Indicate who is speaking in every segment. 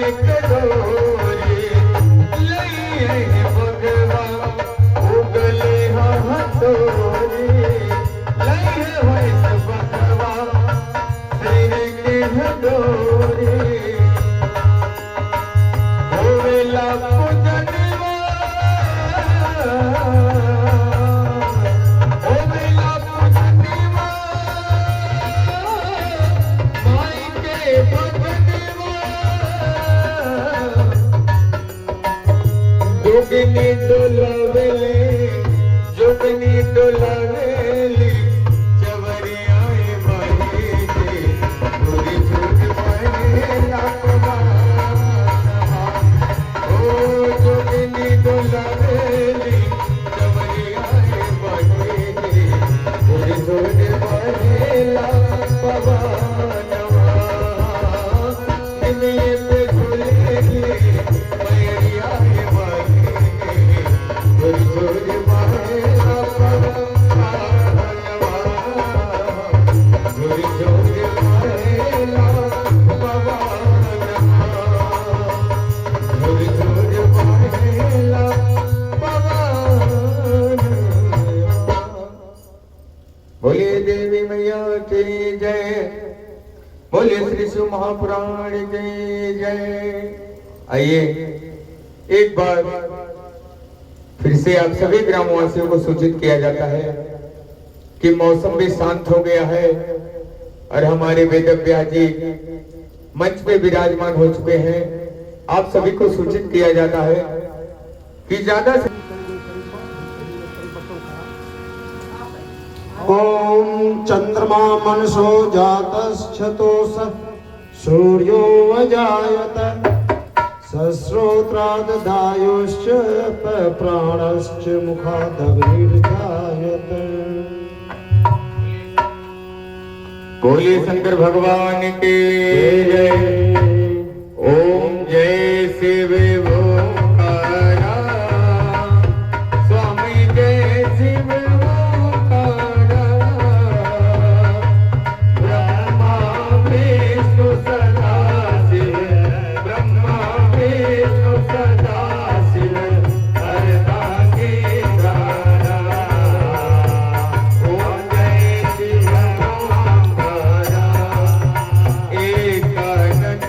Speaker 1: एक डोरी लइए भगवा उगले हथोरी लइए होइस भगवा सिर के डोरी होवेला पूजनवा होवेला पूजनवा माई के भगनवा जोगनी डोलावेली जोगनी डोलावेली चवरियाए माई के पूरी झूठ पहला ओ जोगनी डोलावेली चवरियाए माई के पूरी झूठ पहला पवनवा निमिये पे झूलेगी मैरियाए माई के पूरी झूठ पहला पवनवा पूरी झूठ पहला पवनवा पूरी झूठ पहला पवनवा। बोलिए देवी मैया की जय, बोलिए श्री शिव महापुराण की जय। आइए एक बार फिर से आप सभी ग्रामवासियों को सूचित किया जाता है कि मौसम भी शांत हो गया है और हमारे वेदव्यास जी मंच पे विराजमान हो चुके हैं। आप सभी को सूचित किया जाता है कि ज्यादा से
Speaker 2: ओम चंद्रमा मनसो जातश्चतोष सूर्यो अजायत सस्रोत्राददायोश्च प्राणश्च मुखादग्निर्जायत।
Speaker 1: बोलिए शंकर भगवान की जय। ओम जय शिव ओंकारा स्वामी जय शिव ओंकारा ब्रह्मा विष्णु सदाशिव ब्रह्मा विष्णु सदाशिव हरता की धारा। ओम जय शिव ओंकारा एकानन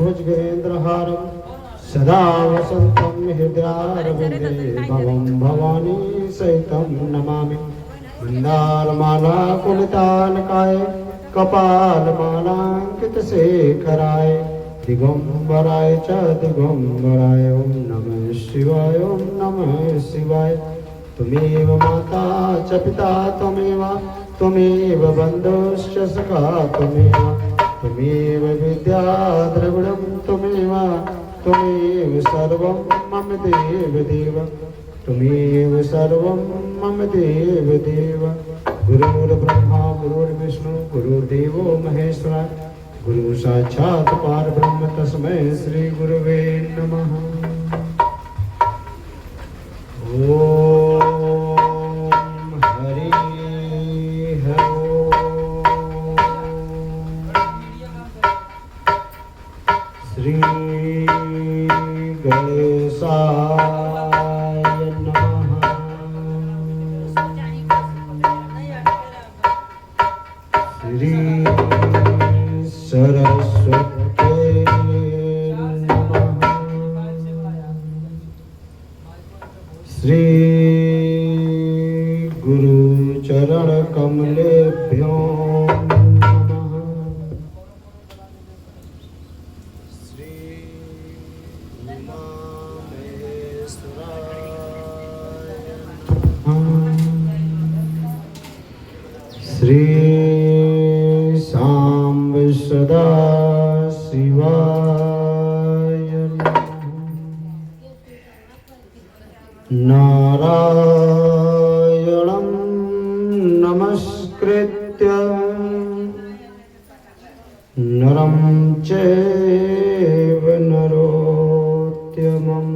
Speaker 2: भुजगेन्द्रहारं सदा वसन्तं हृदयारविन्दे भवं भवानी सहितं नमामि। मन्दारमालाकुलितालकाय कपालमालाङ्कितशेखराय दिगम्बराय च दिगम्बराय ॐ नमः शिवाय ॐ नमः शिवाय। त्वमेव माता च पिता त्वमेव बन्धुश्च सखा त्वमेव विद्या द्रविणं त्वमेव सर्वं मम देव त्वमेव सर्वं मम देव। गुरुर्ब्रह्मा गुरुर्विष्णु गुरुर्देवो महेश्वरः गुरु साक्षात् परब्रह्म तस्मै श्री गुरुवे नमः। ओम हरि श्री गणेशाय नमः। श्री सरस्वती नमः। श्री गुरुचरण कमलेभ्यो नमः। श्री उमामहेश्वराय नमः। श्री सांब सदा शिवाय नारायणं नमस्कृत्य नरं चैव नरोत्तमं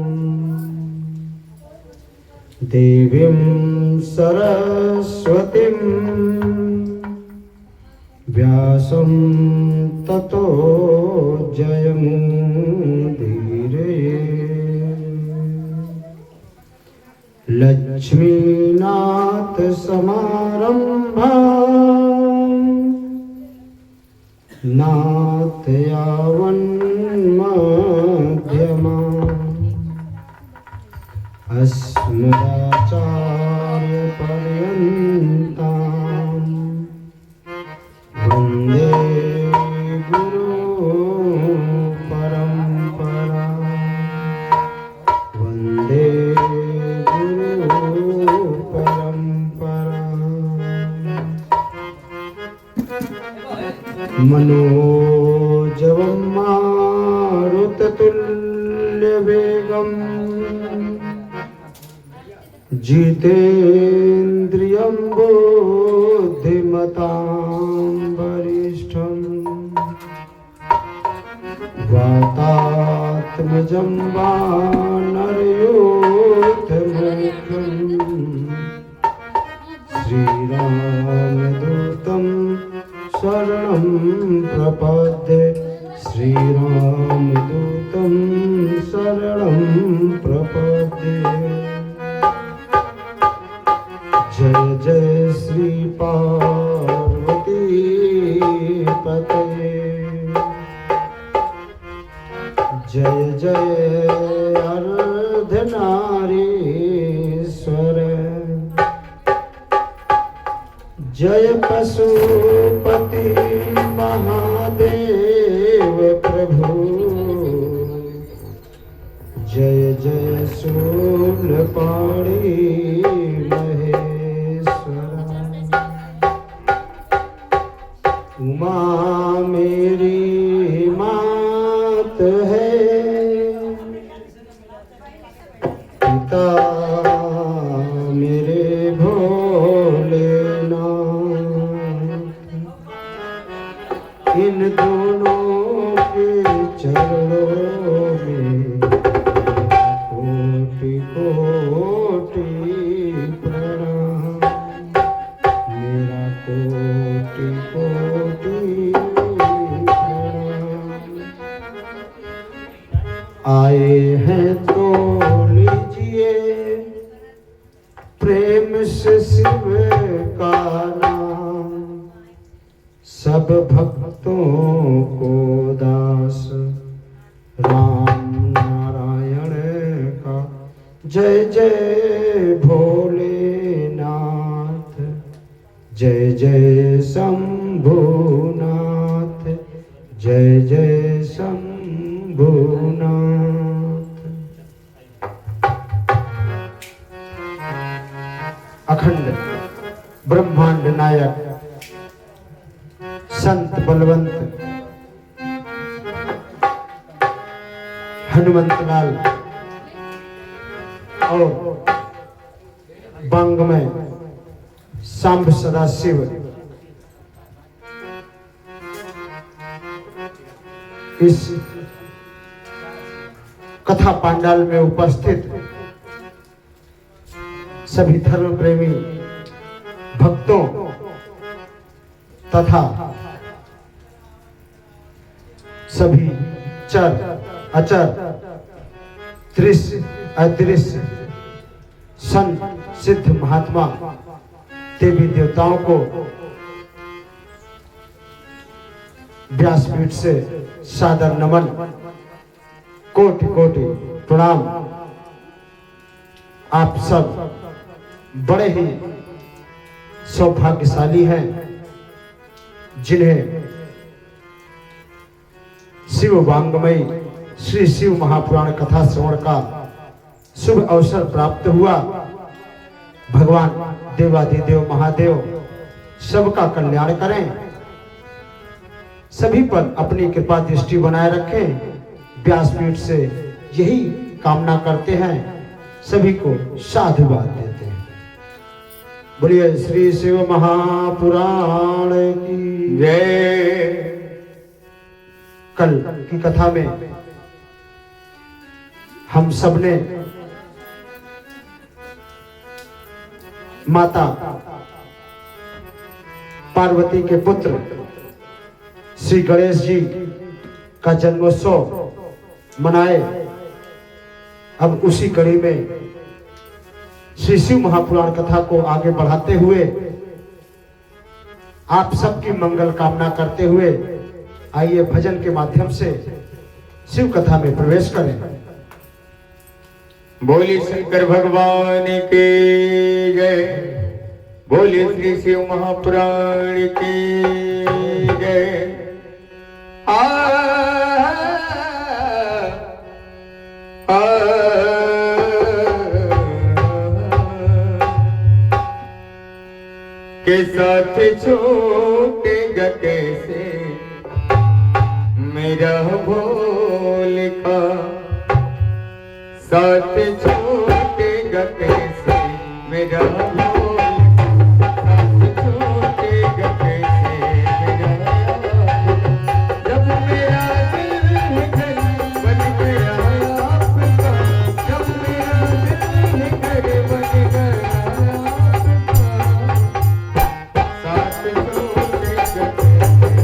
Speaker 2: देवीं सरस्वतीं व्यासं ततो जयमुदीरये। लक्ष्मीनाथ समारम्भां नाथयावन्मध्यमाम् अस्मदाचार्यपर्यन्तां वन्दे गुरु परम्परा। वन्दे गुरु परम्परा। मनोजवं मारुततुल्यवेगम् जितेन्द्रियं बुद्धिमतां वरिष्ठम् वातात्मजं वानरयूथमुख्यम् श्रीरामदूतं शरणं प्रपद्ये। श्रीरामदूतं शरणं प्रपद्ये। जय जय श्री पार्वती पतये। जय जय अर्धनारीश्वर। जय पशुपति महादेव प्रभु। जय जय शूलपाणि उमा मेरी मात है पिता मेरे भोलेनाथ। इन दोनों के चरणों में कोटि कोटि प्रणाम। मेरा कोटि कोटि आए हैं तो लीजिए प्रेम से शिव का नाम। सब भक्तों को दास जय भोलेनाथ, जय जय शंभुनाथ, जय जय शंभुनाथ। अखंड ब्रह्मांड नायक संत बलवंत हनुमंतलाल और बांगमय सांब सदाशिव इस कथा पांडाल में उपस्थित सभी धर्म प्रेमी भक्तों तथा सभी चर अचर दृश्य अदृश्य संत सिद्ध महात्मा देवी देवताओं को व्यासपीठ से सादर नमन, कोटि कोटि प्रणाम। आप सब बड़े ही सौभाग्यशाली हैं जिन्हें शिव वांगमयी श्री शिव महापुराण कथा श्रवण का शुभ अवसर प्राप्त हुआ। भगवान देवाधिदेव महादेव सबका कल्याण करें, सभी पर अपनी कृपा दृष्टि बनाए रखें। व्यासपीठ से यही कामना करते हैं, सभी को साधुवाद देते हैं। बोलिए श्री शिव महापुराण की
Speaker 1: जय।
Speaker 2: कल की कथा में हम सबने माता पार्वती के पुत्र श्री गणेश जी का जन्मोत्सव मनाए। अब उसी कड़ी में श्री शिव महापुराण कथा को आगे बढ़ाते हुए आप सबकी मंगल कामना करते हुए आइए भजन के माध्यम से शिव कथा में प्रवेश करें।
Speaker 1: बोली शंकर भगवान की जय, बोली श्री शिव महापुराण की जय। के साथ छूटेगा कैसे मेरा भोल का, साथ छूटेगा कैसे मेरा भोल, साथ छूटेगा कैसे मेरा, जब मेरा दिल घर बन गया आपका, जब मेरा दिल घर बन गया आपका, साथ छूटेगा कैसे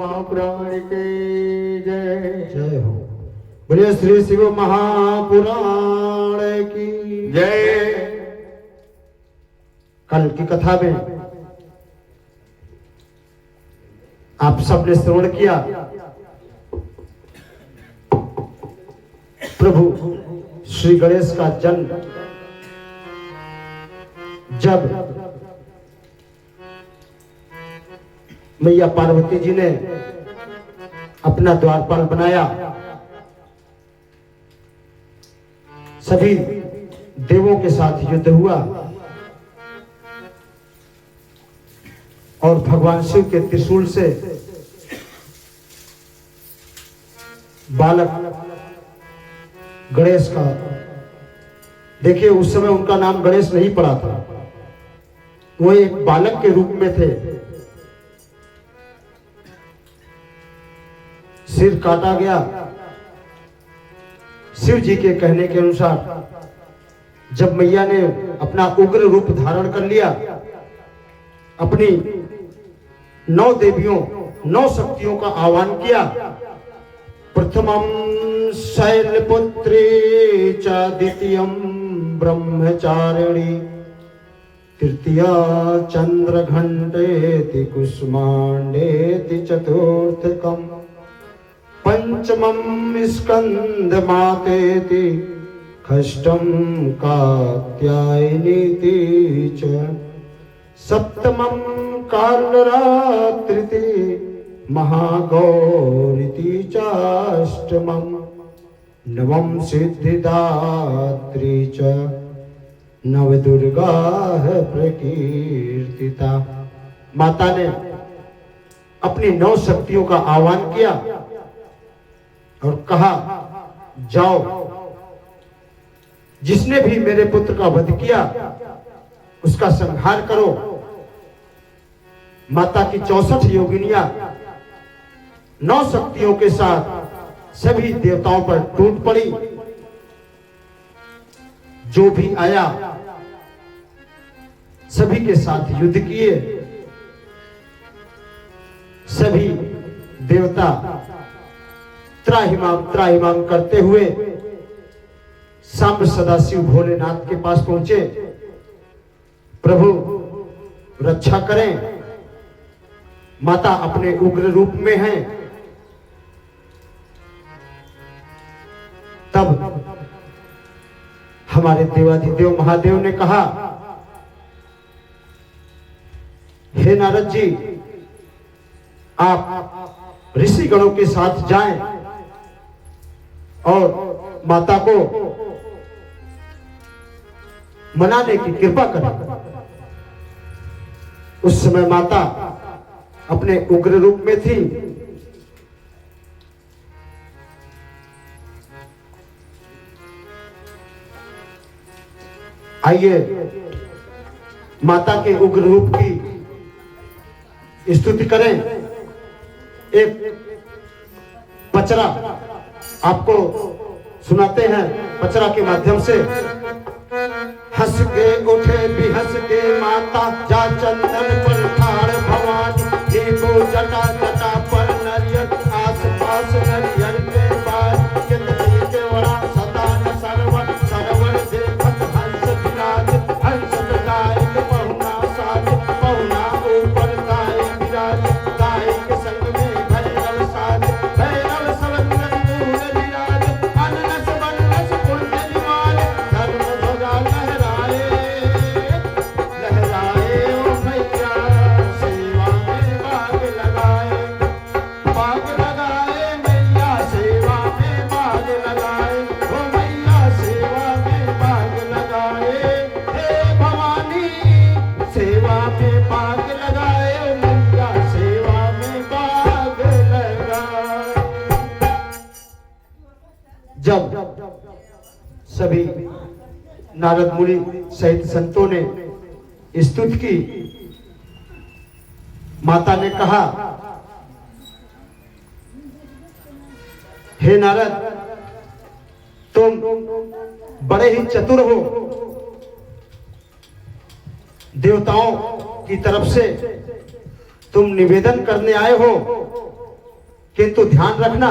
Speaker 1: महापुराण की जय।
Speaker 2: जय हो। बोलिए श्री शिव महापुराण की
Speaker 1: जय।
Speaker 2: कल की कथा में आप सबने श्रवण किया प्रभु श्री गणेश का जन्म जब मैया पार्वती जी ने अपना द्वारपाल बनाया, सभी देवों के साथ युद्ध हुआ और भगवान शिव के त्रिशूल से बालक गणेश का, देखिए उस समय उनका नाम गणेश नहीं पड़ा था, वो एक बालक के रूप में थे। सिर काटा गया। शिव जी के कहने के अनुसार जब मैया ने अपना उग्र रूप धारण कर लिया, अपनी 9 देवियों 9 शक्तियों का आह्वान किया। प्रथमम शैलपुत्री च द्वितीयम ब्रह्मचारिणी तृतीया चंद्रघंटेति कुष्मांडेति चतुर्थकम पंचमम स्कंदमातेति षष्ठम कात्यायनीति च सप्तमं कालरात्रिति महागौरिति चाष्टमं नवम सिद्धिदात्री च नवदुर्गा प्रकीर्तिता। माता ने अपनी 9 शक्तियों का आह्वान किया और कहा, जाओ, जिसने भी मेरे पुत्र का वध किया उसका संहार करो। माता की 64 योगिनियां 9 शक्तियों के साथ सभी देवताओं पर टूट पड़ी। जो भी आया सभी के साथ युद्ध किए। सभी देवता त्राहिमाम त्राहिमाम करते हुए सांब सदाशिव भोलेनाथ के पास पहुंचे। प्रभु रक्षा करें, माता अपने उग्र रूप में हैं। तब हमारे देवाधिदेव महादेव ने कहा, हे नारद जी, आप ऋषि गणों के साथ जाएं और माता को मनाने की कृपा करें। उस समय माता अपने उग्र रूप में थी। आइए माता के उग्र रूप की स्तुति करें। एक पचरा आपको सुनाते हैं, पचरा के माध्यम से। हंस के उठे भी हंस के माता, जा चंदन पर ठाड़ भवानी, देखो जटा जटा पर नरियर, आस पास नरियर के पार, कितनी के वड़ा सदा न सरवर, सरवर देखत हंस विराज, हंस गायक पहुना साज, पहुना ऊपर गाय विराज, गाय के संग में भैरव साज, भैरव सवंदन मूल विराज, अननस बननस पुण्य निवाज, धर्म ध्वजा लहराए, लहराए ओ भैया, सेवा में बाग लगाए, बाग लगाए मैया, सेवा में बाग लगाए, ओ मैया सेवा में बाग लगाए, हे भवानी सेवा में बाग लगाए, ओ मैया सेवा में बाग लगाए। जब सभी नारद मुनि सहित संतों ने स्तुति की, माता ने कहा, हे नारद, तुम बड़े ही चतुर हो। देवताओं की तरफ से तुम निवेदन करने आए हो किंतु ध्यान रखना,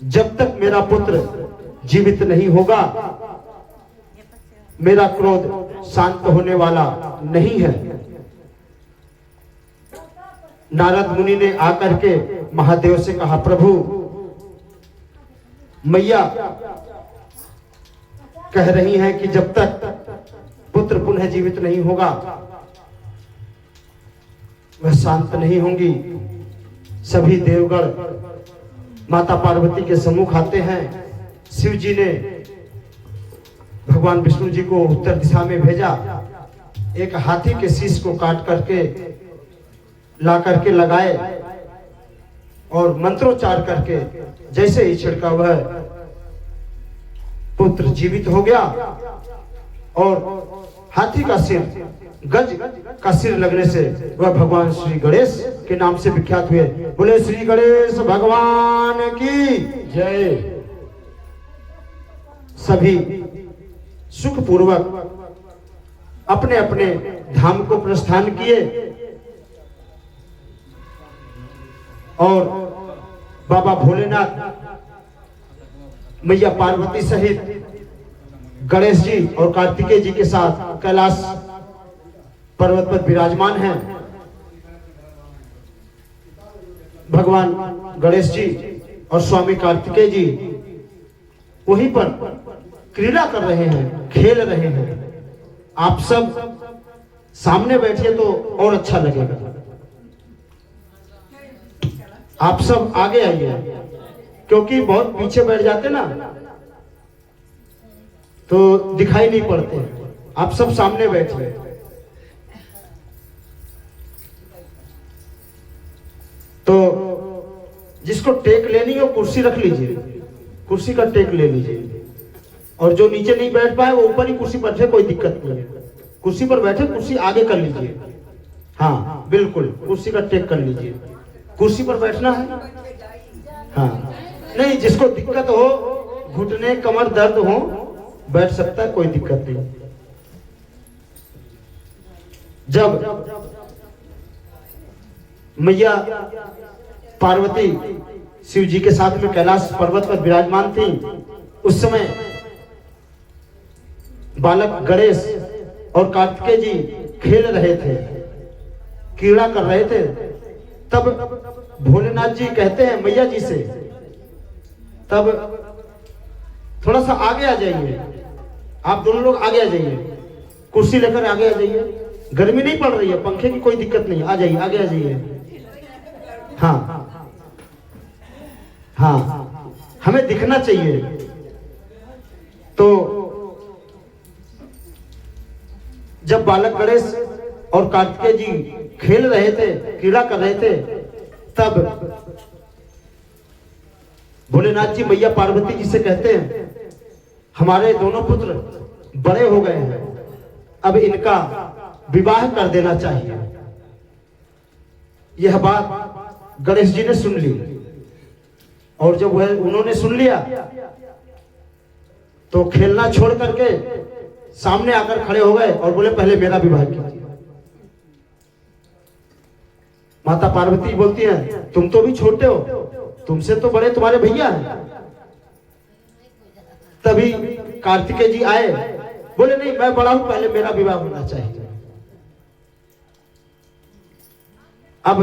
Speaker 2: जब तक मेरा पुत्र जीवित नहीं होगा, मेरा क्रोध शांत होने वाला नहीं है। नारद मुनि ने आकर के महादेव से कहा, प्रभु मैया कह रही हैं कि जब तक पुत्र पुनः जीवित नहीं होगा वह शांत नहीं होंगी। सभी देवगण माता पार्वती के सम्मुख आते हैं। शिव जी ने भगवान विष्णु जी को उत्तर दिशा में भेजा, एक हाथी के शीश को काट करके ला करके लगाए और मंत्रोच्चार करके जैसे ही छिड़का वह पुत्र जीवित हो गया और हाथी का सिर, गज का सिर लगने से वह भगवान श्री गणेश के नाम से विख्यात हुए। बोले श्री गणेश भगवान की जय। सभी सुख पूर्वक अपने अपने धाम को प्रस्थान किए और बाबा भोलेनाथ मैया पार्वती सहित गणेश जी और कार्तिकेय जी के साथ कैलाश पर्वत पर विराजमान हैं। भगवान गणेश जी और स्वामी कार्तिकेय जी वहीं पर क्रीड़ा कर रहे हैं, खेल रहे हैं। आप सब सामने बैठिए तो और अच्छा लगेगा। आप सब आगे आइए, क्योंकि बहुत पीछे बैठ जाते ना तो दिखाई नहीं पड़ते। आप सब सामने बैठिए। तो जिसको टेक लेनी हो कुर्सी रख लीजिए, कुर्सी का टेक ले लीजिए। और जो नीचे नहीं बैठ पाए वो ऊपर ही कुर्सी पर बैठे, कोई दिक्कत नहीं है। कुर्सी पर बैठे, कुर्सी आगे कर लीजिए। हाँ बिल्कुल, कुर्सी का टेक कर लीजिए। कुर्सी पर बैठना है। हाँ नहीं, जिसको दिक्कत हो, घुटने कमर दर्द हो, बैठ सकता है, कोई दिक्कत नहीं। जब मैया पार्वती शिव जी के साथ में कैलाश पर्वत पर विराजमान थी, उस समय बालक गणेश और कार्तिकेय जी खेल रहे थे, क्रीड़ा कर रहे थे। तब भोलेनाथ जी कहते हैं मैया जी से, तब थोड़ा सा आगे आ जाइए, आप दोनों लोग आगे आ जाइए, कुर्सी लेकर आगे आ जाइए। गर्मी नहीं पड़ रही है, पंखे की कोई दिक्कत नहीं, आ जाइए, आगे आ जाइए। हाँ हाँ, हमें दिखना चाहिए। तो जब बालक गणेश और कार्तिकेय जी खेल रहे थे, क्रीड़ा कर रहे थे, तब भोलेनाथ जी मैया पार्वती जी से कहते हैं, हमारे दोनों पुत्र बड़े हो गए हैं, अब इनका विवाह कर देना चाहिए। यह बात गणेश जी ने सुन ली, और जब वह उन्होंने सुन लिया तो खेलना छोड़ करके सामने आकर खड़े हो गए और बोले पहले मेरा विवाह कीजिए। माता पार्वती बोलती हैं, तुम तो भी छोटे हो, तुमसे तो बड़े तुम्हारे भैया हैं। तभी कार्तिकेय जी आए, बोले नहीं मैं बड़ा हूं, पहले मेरा विवाह होना चाहिए। अब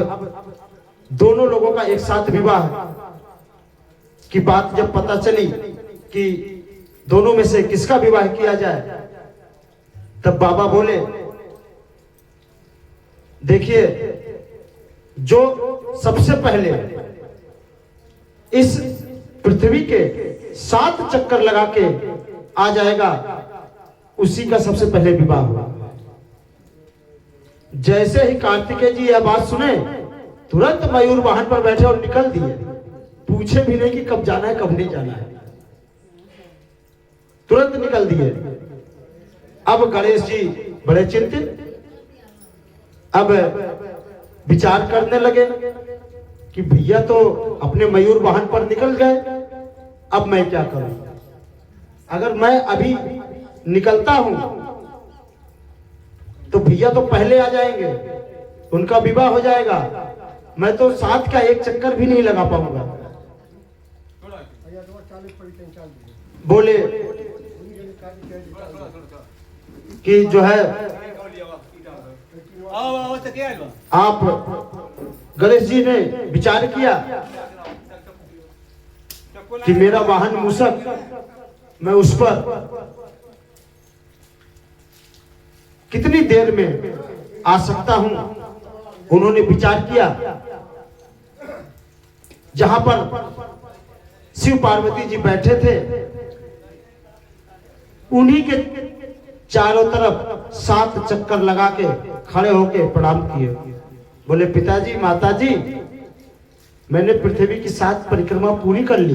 Speaker 2: दोनों लोगों का एक साथ विवाह की बात जब पता चली कि दोनों में से किसका विवाह किया जाए, तब बाबा बोले देखिए, जो सबसे पहले इस पृथ्वी के 7 चक्कर लगा के आ जाएगा, उसी का सबसे पहले विवाह हुआ। जैसे ही कार्तिकेय जी यह बात सुने, तुरंत मयूर वाहन पर बैठे और निकल दिए, पूछे भी नहीं कि कब जाना है कब नहीं जाना है, तुरंत निकल दिए। अब गणेश जी बड़े चिंतित, अब विचार करने लगे कि भैया तो अपने मयूर वाहन पर निकल गए, अब मैं क्या करूं? अगर मैं अभी निकलता हूं तो भैया तो पहले आ जाएंगे, उनका विवाह हो जाएगा, मैं तो 7 का एक चक्कर भी नहीं लगा पाऊंगा। बोले कि जो है आप गणेश जी ने विचार किया कि मेरा वाहन मूषक, मैं उस पर कितनी देर में आ सकता हूं। उन्होंने विचार किया जहां पर शिव पार्वती जी बैठे थे, उन्हीं के चारों तरफ 7 चक्कर लगा के खड़े होके प्रणाम किए। बोले पिताजी माताजी, मैंने पृथ्वी की 7 परिक्रमा पूरी कर ली।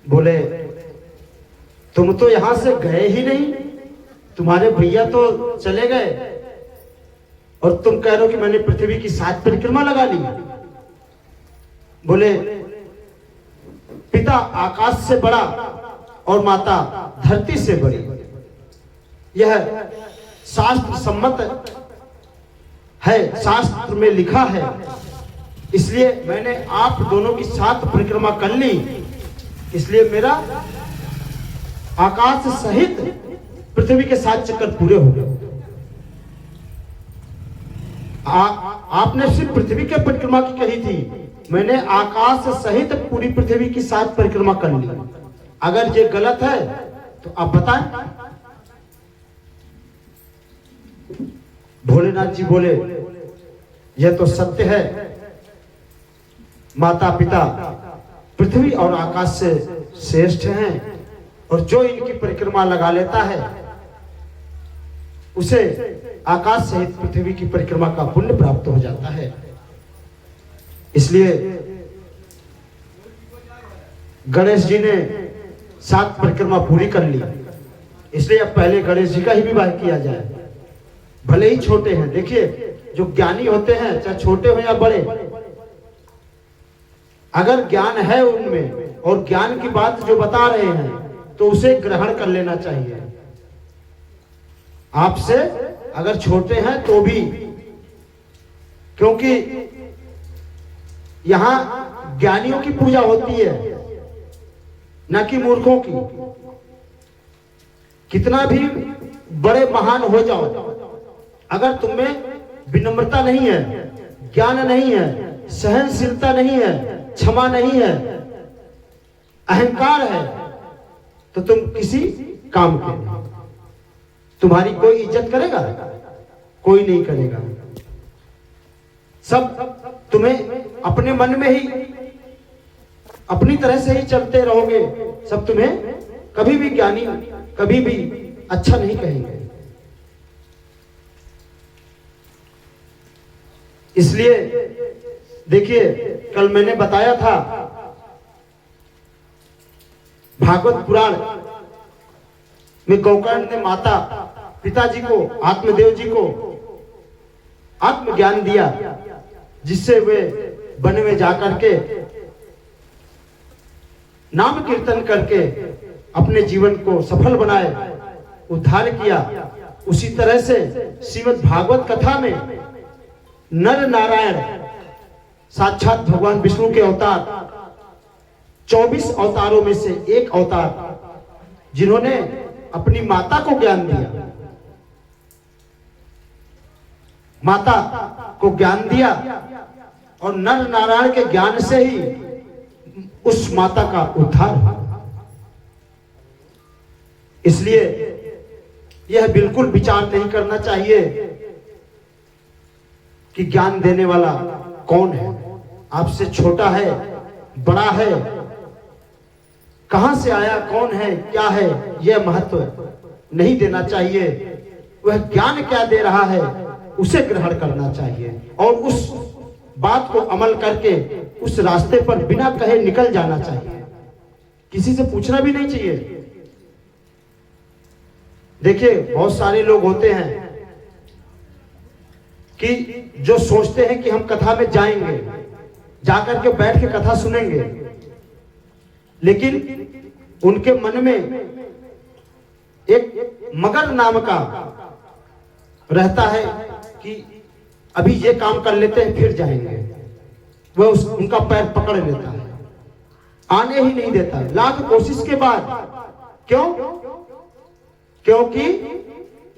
Speaker 2: बोले तुम तो यहां से गए ही नहीं, तुम्हारे भैया तो चले गए और तुम कह रहे हो कि मैंने पृथ्वी की 7 परिक्रमा लगा ली। बोले पिता आकाश से बड़ा और माता धरती से बड़ी, यह शास्त्र सम्मत है, शास्त्र में लिखा है। इसलिए मैंने आप दोनों की 7 परिक्रमा कर ली, इसलिए मेरा आकाश सहित पृथ्वी के 7 चक्कर पूरे हो गए। आपने सिर्फ पृथ्वी के परिक्रमा की कही थी, मैंने आकाश सहित पूरी पृथ्वी की 7 परिक्रमा कर ली। अगर ये गलत है तो आप बताएं। भोलेनाथ जी बोले यह तो सत्य है, माता पिता पृथ्वी और आकाश से श्रेष्ठ हैं, और जो इनकी परिक्रमा लगा लेता है उसे आकाश सहित पृथ्वी की परिक्रमा का पुण्य प्राप्त हो जाता है। इसलिए गणेश जी ने 7 परिक्रमा पूरी कर ली, इसलिए अब पहले गणेश जी का ही विवाह किया जाए। भले ही छोटे हैं, देखिए जो ज्ञानी होते हैं चाहे छोटे हो या बड़े, अगर ज्ञान है उनमें और ज्ञान की बात जो बता रहे हैं तो उसे ग्रहण कर लेना चाहिए। आपसे अगर छोटे हैं तो भी, क्योंकि यहां ज्ञानियों की पूजा होती है, न कि मूर्खों की। कितना भी बड़े महान हो जाओ, अगर तुम्हें विनम्रता नहीं है, ज्ञान नहीं है, सहनशीलता नहीं है, क्षमा नहीं है, अहंकार है, तो तुम किसी काम के नहीं। तुम्हारी कोई इज्जत करेगा? कोई नहीं करेगा। सब तुम्हें अपने मन में ही, अपनी तरह से ही चलते रहोगे। सब तुम्हें कभी भी ज्ञानी, कभी भी अच्छा नहीं कहेंगे। इसलिए देखिए, कल मैंने बताया था भागवत पुराण में गौकर्ण ने माता पिताजी को, आत्मदेव जी को आत्मज्ञान दिया, जिससे वे वन में जाकर के नाम कीर्तन करके अपने जीवन को सफल बनाए, उद्धार किया। उसी तरह से श्रीमद् भागवत कथा में नर नारायण साक्षात भगवान विष्णु के अवतार, 24 अवतारों में से एक अवतार, जिन्होंने अपनी माता को ज्ञान दिया, माता को ज्ञान दिया, और नर नारायण के ज्ञान से ही उस माता का उद्धार हुआ। इसलिए यह बिल्कुल विचार नहीं करना चाहिए कि ज्ञान देने वाला कौन है, आपसे छोटा है, बड़ा है, कहां से आया, कौन है, क्या है, यह महत्व नहीं देना चाहिए। वह ज्ञान क्या दे रहा है उसे ग्रहण करना चाहिए, और उस बात को अमल करके उस रास्ते पर बिना कहे निकल जाना चाहिए। किसी से पूछना भी नहीं चाहिए। देखिए, बहुत सारे लोग होते हैं कि जो सोचते हैं कि हम कथा में जाएंगे, जाकर के बैठ के कथा सुनेंगे, लेकिन उनके मन में एक मगर नाम का रहता है कि अभी ये काम कर लेते हैं फिर जाएंगे। वह उनका पैर पकड़ लेता है, आने ही नहीं देता लाख कोशिश के बाद। क्यों? क्योंकि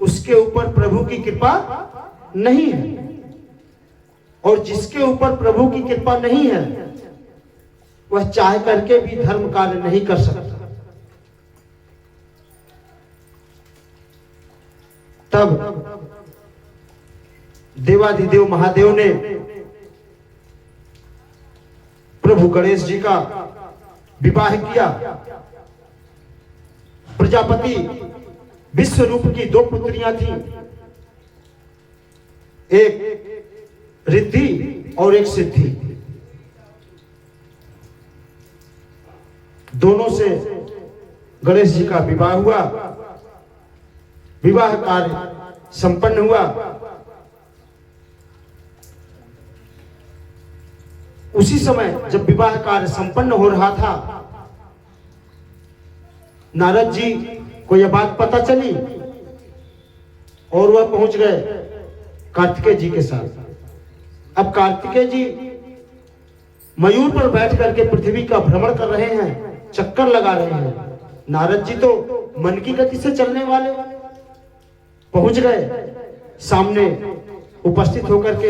Speaker 2: उसके ऊपर प्रभु की कृपा नहीं है, और जिसके ऊपर प्रभु की कृपा नहीं है वह चाह करके भी धर्म कार्य नहीं कर सकता। तब देवाधिदेव महादेव ने प्रभु गणेश जी का विवाह किया। प्रजापति विश्वरूप की 2 पुत्रियां थीं, एक रिद्धि और एक सिद्धि। दोनों से गणेश जी का विवाह हुआ। विवाह कार्य संपन्न हुआ। उसी समय जब विवाह कार्य संपन्न हो रहा था, नारद जी को यह बात पता चली और वह पहुंच गए कार्तिकेय जी के साथ। अब कार्तिकेय जी मयूर पर बैठ करके पृथ्वी का भ्रमण कर रहे हैं, चक्कर लगा रहे हैं। नारद जी तो मन की गति से चलने वाले पहुंच गए, सामने उपस्थित होकर के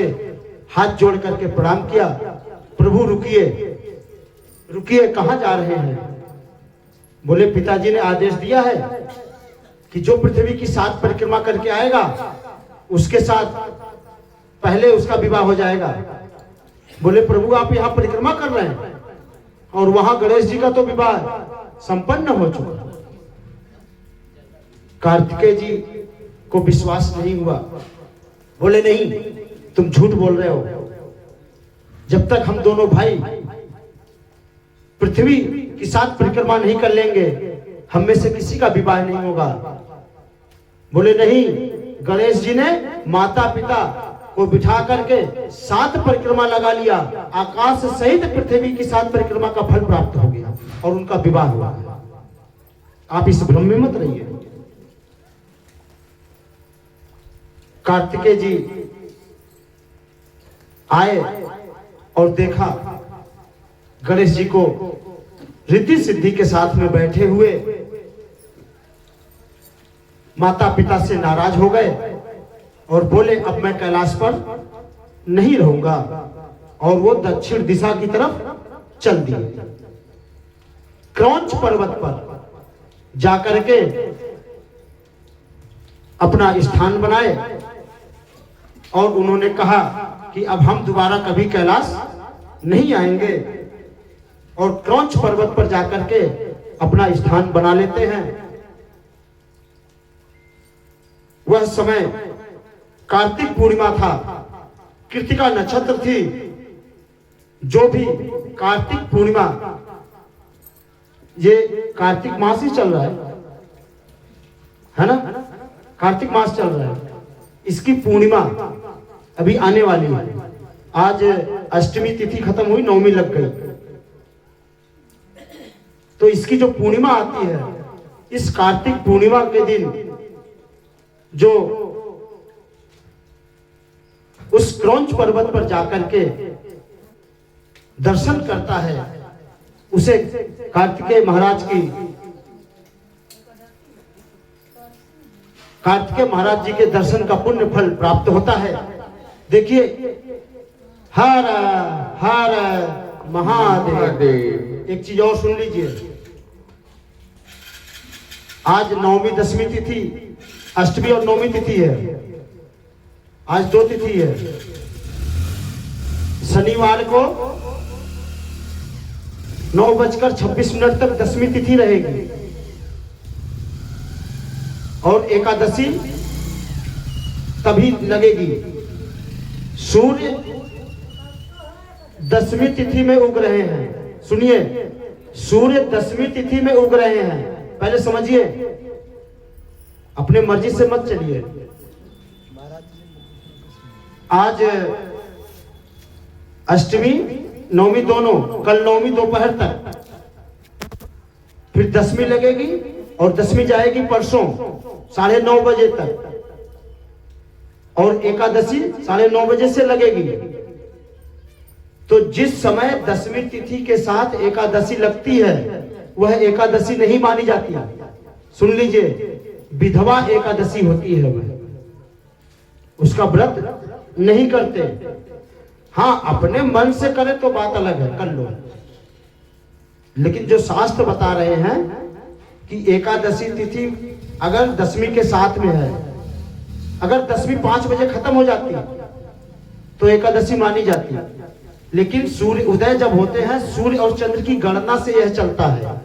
Speaker 2: हाथ जोड़ करके प्रणाम किया। प्रभु रुकिए रुकिए, कहां जा रहे हैं? बोले पिताजी ने आदेश दिया है कि जो पृथ्वी की 7 परिक्रमा करके आएगा उसके साथ पहले उसका विवाह हो जाएगा। बोले प्रभु आप यहां परिक्रमा कर रहे हैं और वहां गणेश जी का तो विवाह संपन्न हो चुका। कार्तिकेय जी को विश्वास नहीं हुआ। बोले नहीं, तुम झूठ बोल रहे हो। जब तक हम दोनों भाई पृथ्वी की 7 परिक्रमा नहीं कर लेंगे, हम में से किसी का विवाह नहीं होगा। बोले नहीं, गणेश जी ने माता पिता को बिठा करके 7 परिक्रमा लगा लिया, आकाश सहित पृथ्वी की 7 परिक्रमा का फल प्राप्त हो गया और उनका विवाह हुआ। आप इस भ्रम में मत रहिए। कार्तिकेय जी आए और देखा गणेश जी को रिद्धि सिद्धि के साथ में बैठे हुए। माता पिता से नाराज हो गए और बोले अब मैं कैलाश पर नहीं रहूंगा, और वो दक्षिण दिशा की तरफ चल दिए। क्रौंच पर्वत पर जाकर के अपना स्थान बनाए और उन्होंने कहा कि अब हम दोबारा कभी कैलाश नहीं आएंगे, और क्रौंच पर्वत पर जाकर के अपना स्थान बना लेते हैं। वह समय कार्तिक पूर्णिमा था, कृतिका नक्षत्र थी। जो भी कार्तिक पूर्णिमा, ये कार्तिक मास ही चल रहा है ना? कार्तिक मास चल रहा है। इसकी पूर्णिमा अभी आने वाली है। आज अष्टमी तिथि खत्म हुई, नवमी लग गई, तो इसकी जो पूर्णिमा आती है, इस कार्तिक पूर्णिमा के दिन जो उस क्रौंच पर्वत पर जाकर के दर्शन करता है, उसे कार्तिकेय महाराज जी के दर्शन का पुण्य फल प्राप्त होता है। देखिए, हर हर महादेव। एक चीज और सुन लीजिए, आज नवमी दशमी तिथि, अष्टमी और नवमी तिथि है। आज 2 तिथि है। शनिवार को 9:26 तक दशमी तिथि रहेगी, और एकादशी तभी लगेगी। सूर्य दशमी तिथि में उग रहे हैं। सुनिए, सूर्य दशमी तिथि में उग रहे हैं। पहले समझिए, अपने मर्जी से मत चलिए। आज अष्टमी नवमी दोनों, कल नवमी दोपहर तक, फिर दशमी लगेगी और दशमी जाएगी परसों 9:30 बजे तक। और एकादशी 9:30 बजे से लगेगी। तो जिस समय दसवीं तिथि के साथ एकादशी लगती है वह एकादशी नहीं मानी जाती। सुन लीजिए, विधवा एकादशी होती है, वह उसका व्रत नहीं करते। हाँ, अपने मन से करे तो बात अलग है, कर लो। लेकिन जो शास्त्र बता रहे हैं कि एकादशी तिथि अगर दसवीं के साथ में है, अगर दसवीं 5 बजे खत्म हो जाती है तो एकादशी मानी जाती है। लेकिन सूर्य उदय जब होते हैं, सूर्य और चंद्र की गणना से यह चलता है।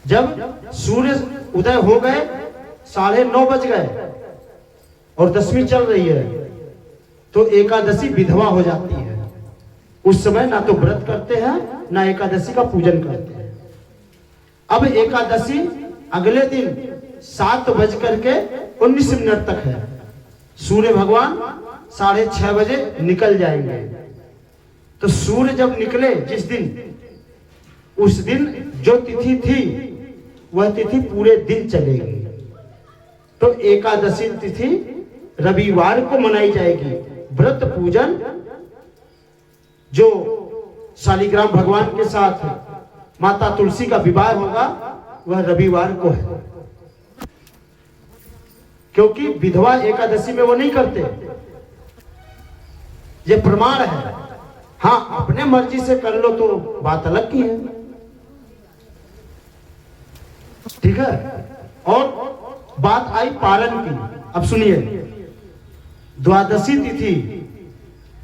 Speaker 2: जब सूर्य उदय हो गए, 9:30 बज गए और दसवीं चल रही है, तो एकादशी विधवा हो जाती है। उस समय ना तो व्रत करते हैं ना एकादशी का पूजन करते हैं। अब एकादशी अगले दिन 7:19 तक है। सूर्य भगवान 6:30 बजे निकल जाएंगे। तो सूर्य जब निकले जिस दिन, उस दिन जो तिथि थी वह तिथि पूरे दिन चलेगी। तो एकादशी तिथि रविवार को मनाई जाएगी। व्रत पूजन जो शालिग्राम भगवान के साथ माता तुलसी का विवाह होगा वह रविवार को है, क्योंकि विधवा एकादशी में वो नहीं करते। ये प्रमाण है। हाँ, अपने मर्जी से कर लो तो बात अलग की है, ठीक है। और बात आई पारण की। अब सुनिए, द्वादशी तिथि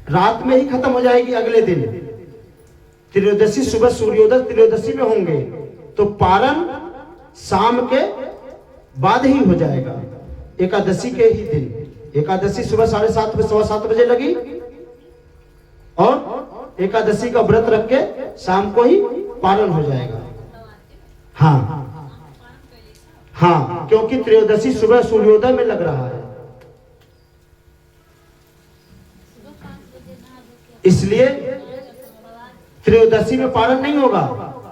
Speaker 2: रात में ही खत्म हो जाएगी अगले दिन। त्रयोदशी सुबह सूर्योदय त्रयोदशी में होंगे, तो पारण शाम के बाद ही हो जाएगा, एकादशी के ही दिन। एकादशी सुबह 7:30 बजे 7:15 बजे लगी और एकादशी का व्रत रख के शाम को ही पारण हो जाएगा। हाँ हाँ, क्योंकि त्रयोदशी सुबह सूर्योदय में लग रहा है, इसलिए त्रयोदशी में पारण नहीं होगा,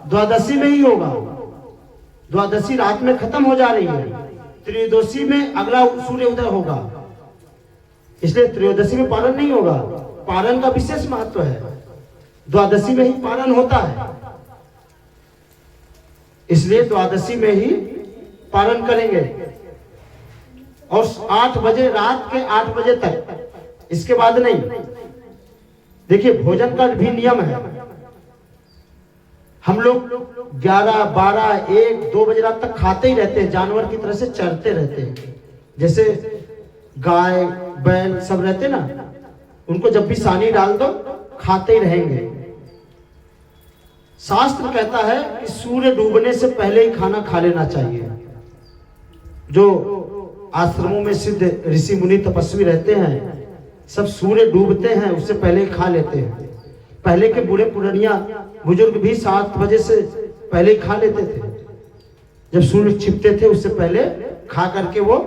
Speaker 2: द्वादशी में ही होगा। द्वादशी रात में खत्म हो जा रही है, त्रयोदशी में अगला सूर्य उदय होगा, इसलिए त्रयोदशी में पारण नहीं होगा। पारण का विशेष महत्व है, द्वादशी में ही पारण होता है, इसलिए द्वादशी में ही पारण करेंगे। और 8 बजे, रात के 8 बजे तक, इसके बाद नहीं। देखिए, भोजन का भी नियम है। हम लोग 11, 12, 1, 2 बजे रात तक खाते ही रहते हैं, जानवर की तरह से चरते रहते हैं। जैसे गाय बैल सब रहते ना, उनको जब भी सानी डाल दो खाते ही रहेंगे। शास्त्र कहता है कि सूर्य डूबने से पहले ही खाना खा लेना चाहिए। जो आश्रमों में सिद्ध ऋषि मुनि तपस्वी रहते हैं, सब सूर्य डूबते हैं उससे पहले ही खा लेते हैं। पहले के बूढ़े पुरानिया बुजुर्ग भी 7 बजे से पहले ही खा लेते थे। जब सूर्य छिपते थे उससे पहले खा करके वो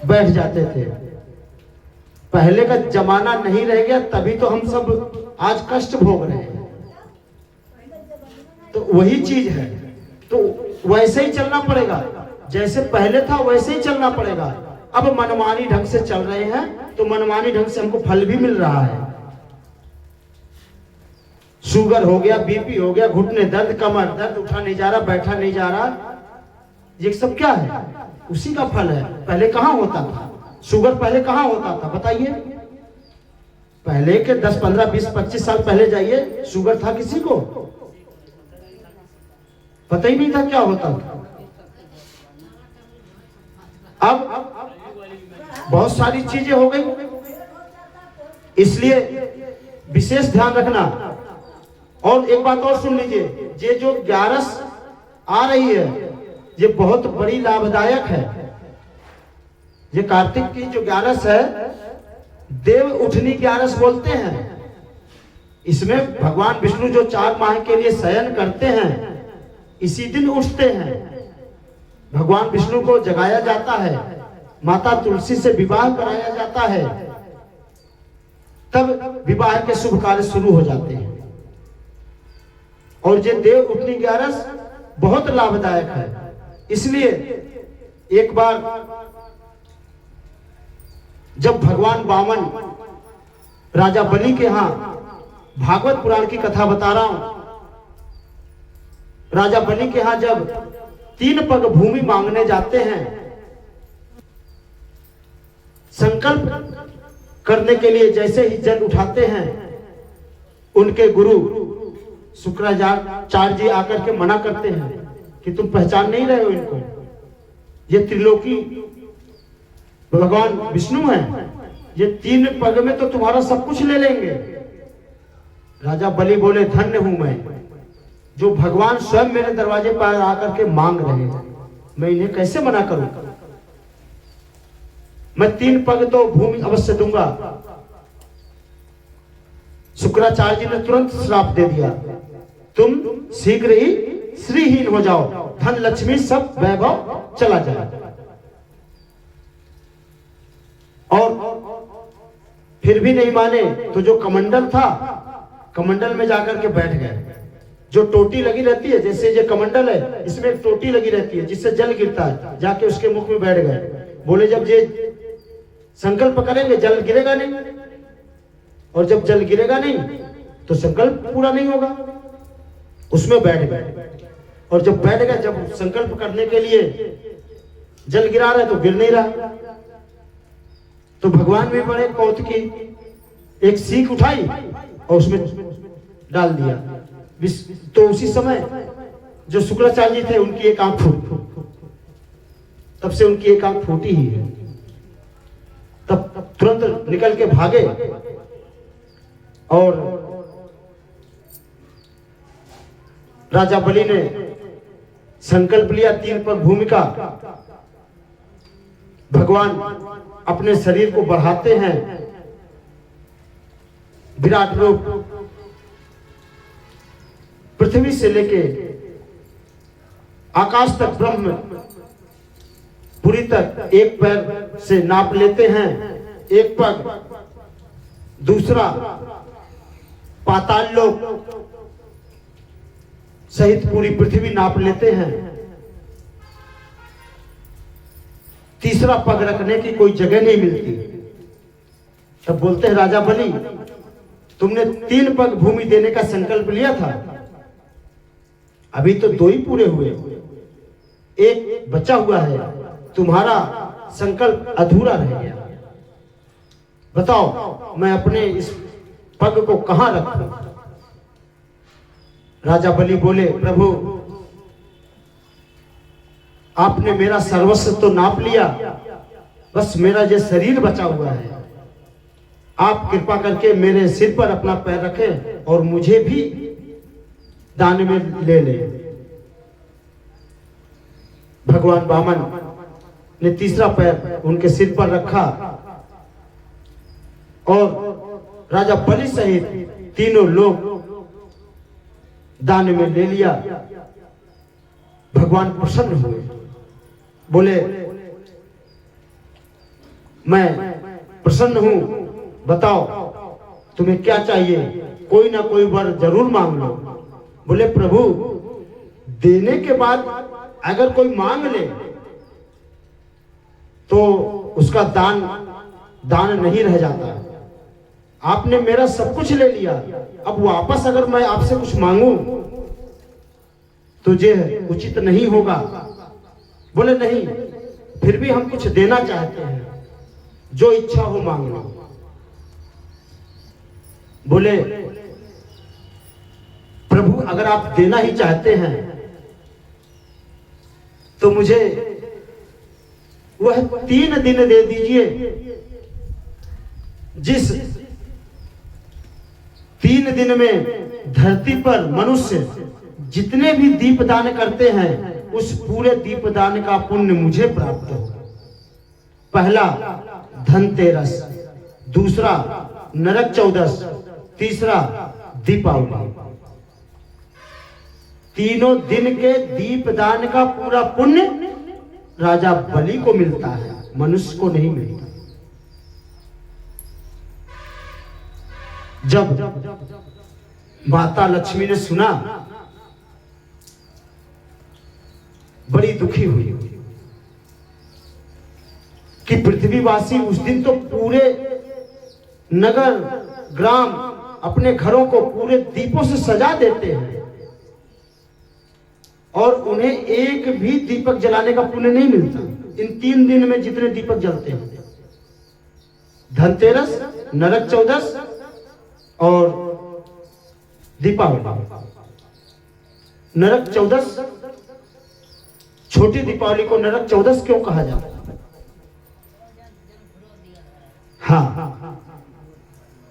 Speaker 2: बैठ जाते थे। पहले का जमाना नहीं रह गया, तभी तो हम सब आज कष्ट भोग रहे हैं। तो वही चीज है, तो वैसे ही चलना पड़ेगा, जैसे पहले था वैसे ही चलना पड़ेगा। अब मनमानी ढंग से चल रहे हैं तो मनमानी ढंग से हमको फल भी मिल रहा है। शुगर हो गया, बीपी हो गया, घुटने दर्द, कमर दर्द, उठा नहीं जा रहा, बैठा नहीं जा रहा, ये सब क्या है? उसी का फल है। पहले कहां होता था शुगर? पहले कहां होता था बताइए? पहले के 10, 15, 20, 25 साल पहले जाइए, शुगर था किसी को? पता ही नहीं था क्या होता था। अब बहुत सारी चीजें हो गई, इसलिए विशेष ध्यान रखना। और एक बात और सुन लीजिए, ये जो 11 आ रही है ये बहुत बड़ी लाभदायक है। ये कार्तिक की जो 11 है, देव उठनी 11 बोलते हैं। इसमें भगवान विष्णु जो 4 माह के लिए शयन करते हैं, इसी दिन उठते हैं। भगवान विष्णु को जगाया जाता है, माता तुलसी से विवाह कराया जाता है, तब विवाह के शुभ कार्य शुरू हो जाते हैं। और ये देव उठनी 11 बहुत लाभदायक है। इसलिए एक बार जब भगवान वामन राजा बलि के यहां भागवत पुराण की कथा बता रहा हूं, राजा बलि के यहां जब 3 पग भूमि मांगने जाते हैं, संकल्प करने के लिए जैसे ही जल उठाते हैं, उनके गुरु शुक्राचार्य जी आकर के मना करते हैं कि तुम पहचान नहीं रहे हो इनको, ये त्रिलोकी भगवान विष्णु हैं, ये 3 पग में तो तुम्हारा सब कुछ ले लेंगे। राजा बलि बोले धन्य हूं मैं, जो भगवान स्वयं मेरे दरवाजे पर आकर के मांग रहे हैं, मैं इन्हें कैसे मना करूं। मैं 3 पग तो भूमि अवश्य दूंगा। शुक्राचार्य जी ने तुरंत श्राप दे दिया, तुम शीघ्र ही श्रीहीन हो जाओ, धन लक्ष्मी सब वैभव चला जाए। और फिर भी नहीं माने तो जो कमंडल था, कमंडल में जाकर के बैठ गए। जो टोटी लगी रहती है, जैसे ये कमंडल है, इसमें एक टोटी लगी रहती है जिससे जल गिरता है, जाके उसके मुख में बैठ गए। बोले जब ये संकल्प करेंगे जल गिरेगा नहीं, और जब जल गिरेगा नहीं तो संकल्प पूरा नहीं होगा। उसमें बैठ गए, और जब बैठ गए, जब संकल्प करने के लिए जल गिरा रहे तो गिर नहीं रहा। तो भगवान भी बड़े कौतुकी, एक सीख उठाई और उसमें डाल दिया। तो उसी समय जो शुक्राचार्य जी थे, उनकी एक आंख फूट, तब से उनकी एक आंख फूटी ही है। तब तुरंत निकल के भागे और राजा बलि ने संकल्प लिया 3 पग भूमि का। भगवान अपने शरीर को बढ़ाते हैं, विराट रूप पृथ्वी से लेके आकाश तक, ब्रह्म पुरी तक एक पैर से नाप लेते हैं, एक पग, दूसरा पाताल लोक सहित पूरी पृथ्वी नाप लेते हैं, तीसरा पग रखने की कोई जगह नहीं मिलती। तब बोलते हैं राजा बलि, तुमने 3 पग भूमि देने का संकल्प लिया था, अभी तो 2 ही पूरे हुए, एक बचा हुआ है, तुम्हारा संकल्प अधूरा रह गया। बताओ मैं अपने इस पग को कहां रखूं। राजा बलि बोले प्रभु, आपने मेरा सर्वस्व तो नाप लिया, बस मेरा ये शरीर बचा हुआ है, आप कृपा करके मेरे सिर पर अपना पैर रखें और मुझे भी दान में ले ले। भगवान वामन ने तीसरा पैर उनके सिर पर रखा और राजा बलि सहित 3 लोग दान में ले लिया। भगवान प्रसन्न हुए, बोले मैं प्रसन्न हूं, बताओ तुम्हें क्या चाहिए, कोई ना कोई वर जरूर मांग लो। बोले प्रभु, देने के बाद अगर कोई मांग ले तो उसका दान नहीं रह जाता। आपने मेरा सब कुछ ले लिया, अब वापस अगर मैं आपसे कुछ मांगूं तो ये उचित नहीं होगा। बोले नहीं, फिर भी हम कुछ देना चाहते हैं, जो इच्छा हो मांग लो। बोले प्रभु, अगर आप देना ही चाहते हैं तो मुझे वह 3 दिन दे दीजिए, जिस 3 दिन में धरती पर मनुष्य जितने भी दीपदान करते हैं, उस पूरे दीपदान का पुण्य मुझे प्राप्त हो। पहला धनतेरस, दूसरा नरक चौदस, तीसरा दीपावली। 3 दिन के दीपदान का पूरा पुण्य राजा बलि को मिलता है, मनुष्य को नहीं मिलता। जब माता लक्ष्मी ने सुना, बड़ी दुखी हुई कि पृथ्वीवासी उस दिन तो पूरे नगर ग्राम अपने घरों को पूरे दीपों से सजा देते हैं और उन्हें एक भी दीपक जलाने का पुण्य नहीं मिलता। इन 3 दिन में जितने दीपक जलते हैं, धनतेरस, नरक चौदस और दीपावली। नरक चौदस, छोटी दीपावली को नरक चौदस क्यों कहा जाता है? हाँ,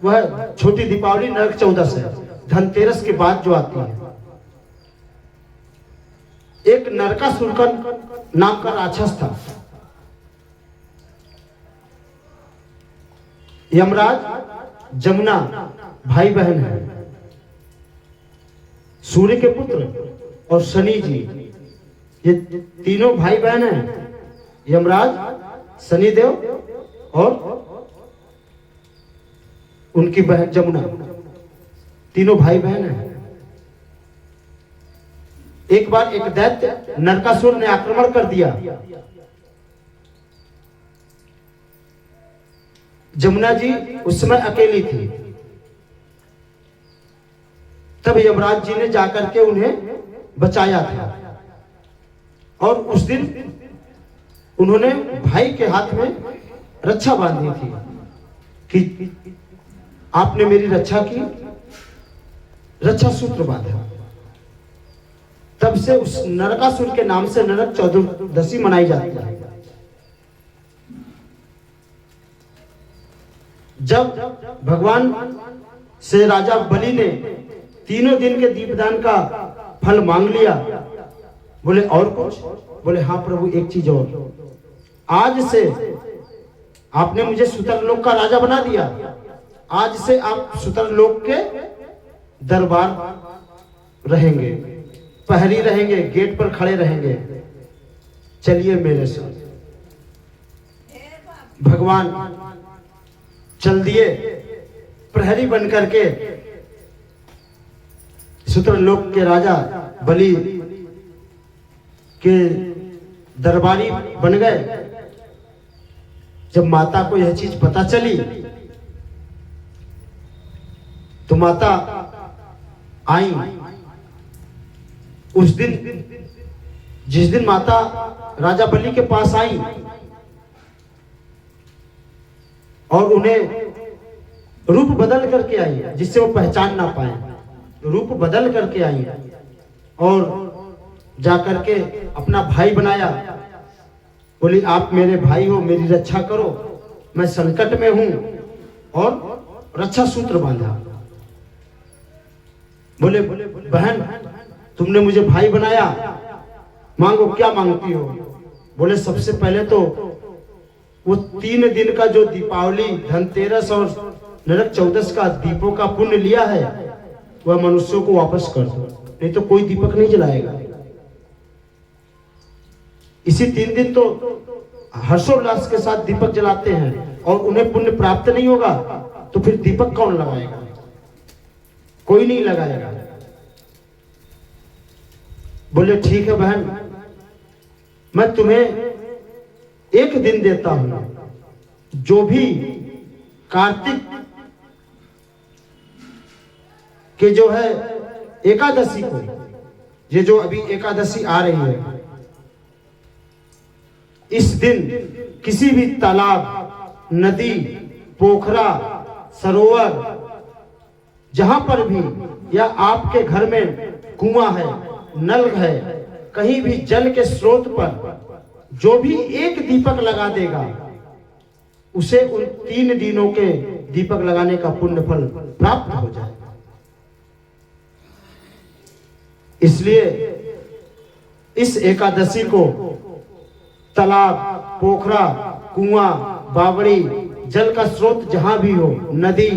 Speaker 2: वह छोटी दीपावली नरक चौदस है, धनतेरस के बाद जो आती है। एक नरकासुर का नाम का राक्षस था। यमराज, जमुना भाई बहन है, सूर्य के पुत्र और शनि जी, ये तीनों भाई बहन हैं। यमराज, शनिदेव और उनकी बहन जमुना, तीनों भाई बहन हैं। एक बार एक दैत्य नरकासुर ने आक्रमण कर दिया। जमुना जी उस समय अकेली थी। तब यमराज जी ने जाकर के उन्हें बचाया था और उस दिन उन्होंने भाई के हाथ में रक्षा बांधी थी कि आपने मेरी रक्षा की, रक्षा सूत्र बांधा। तब से उस नरकासुर के नाम से नरक चतुर्दशी मनाई जाती है। जब भगवान से राजा बलि ने 3 दिन के दीपदान का फल मांग लिया, बोले और कुछ? बोले हाँ प्रभु, एक चीज और, आज से आपने मुझे सुतरलोक का राजा बना दिया, आज से आप सुतरलोक के दरबार रहेंगे, पहरी रहेंगे, गेट पर खड़े रहेंगे, चलिए मेरे साथ। भगवान चल दिए प्रहरी बन करके, सुतरलोक के राजा बलि के दरबारी बन गए। जब माता को यह चीज पता चली तो माता आई। उस दिन, जिस दिन माता राजा बलि के पास आई और उन्हें रूप बदल करके आई, जिससे वो पहचान ना पाए, रूप बदल करके आई और जाकर के अपना भाई बनाया। बोली आप मेरे भाई हो, मेरी रक्षा करो, मैं संकट में हूं, और रक्षा सूत्र बांधा। बोले बहन, तुमने मुझे भाई बनाया, मांगो, क्या मांगती हो? बोले सबसे पहले तो वो 3 दिन का जो दीपावली, धनतेरस और नरक चौदस का दीपों का पुण्य लिया है, वह मनुष्यों को वापस कर दो, नहीं तो कोई दीपक नहीं जलाएगा। इसी 3 दिन तो हर्षोल्लास के साथ दीपक जलाते हैं और उन्हें पुण्य प्राप्त नहीं होगा, तो फिर दीपक कौन लगाएगा? कोई नहीं लगाएगा। बोले ठीक है बहन, मैं तुम्हें 1 दिन देता हूं, जो भी कार्तिक के जो है एकादशी को, ये जो अभी एकादशी आ रही है, इस दिन किसी भी तालाब, नदी, पोखरा, सरोवर, जहां पर भी, या आपके घर में कुआं है, नल है, कहीं भी जल के स्रोत पर जो भी 1 दीपक लगा देगा, उसे उन 3 दिनों के दीपक लगाने का पुण्य फल प्राप्त हो जाएगा। इसलिए इस एकादशी को तालाब, पोखरा, कुआं, बावड़ी, जल का स्रोत जहां भी हो, नदी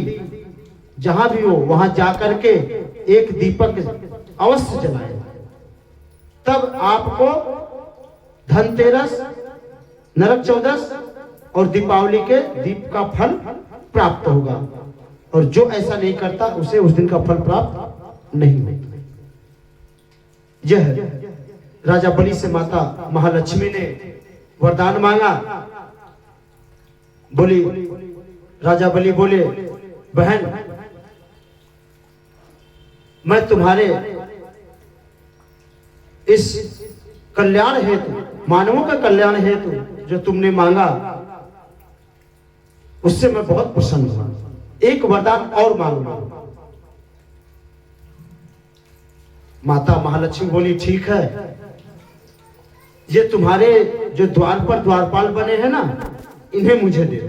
Speaker 2: जहां भी हो, वहां जाकर के 1 दीपक अवश्य जलाएं। तब आपको धनतेरस, नरक चौदस और दीपावली के दीप का फल प्राप्त होगा, और जो ऐसा नहीं करता उसे उस दिन का फल प्राप्त नहीं होगा। यह राजा बलि से माता महालक्ष्मी ने वरदान मांगा बोली, राजा बलि बोले, बहन मैं तुम्हारे इस कल्याण हेतु, मानवों का कल्याण हेतु जो तुमने मांगा उससे मैं बहुत प्रसन्न हूं। एक वरदान और मांगूंगा। माता महालक्ष्मी बोली, ठीक है, ये तुम्हारे जो द्वार पर द्वारपाल बने हैं ना, इन्हें मुझे दे दो।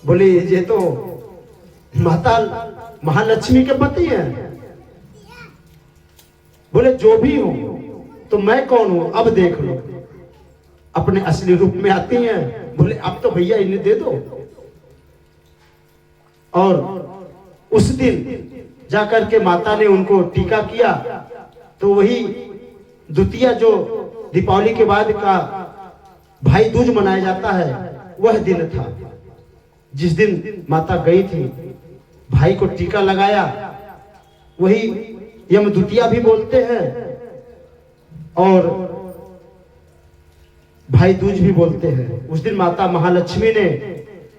Speaker 2: बोली, ये तो माता महालक्ष्मी के पति हैं। बोले, जो भी हो, तो मैं कौन हूं अब देख लो। अपने असली रूप में आती हैं। बोले, अब तो भैया इन्हें दे दो। और उस दिन जाकर के माता ने उनको टीका किया। तो वही द्वितीया जो दीपावली के बाद का भाई दूज मनाया जाता है, वह दिन था जिस दिन माता गई थी, भाई को टीका लगाया। वही यम द्वितीया भी बोलते हैं और भाई दूज भी बोलते हैं। उस दिन माता महालक्ष्मी ने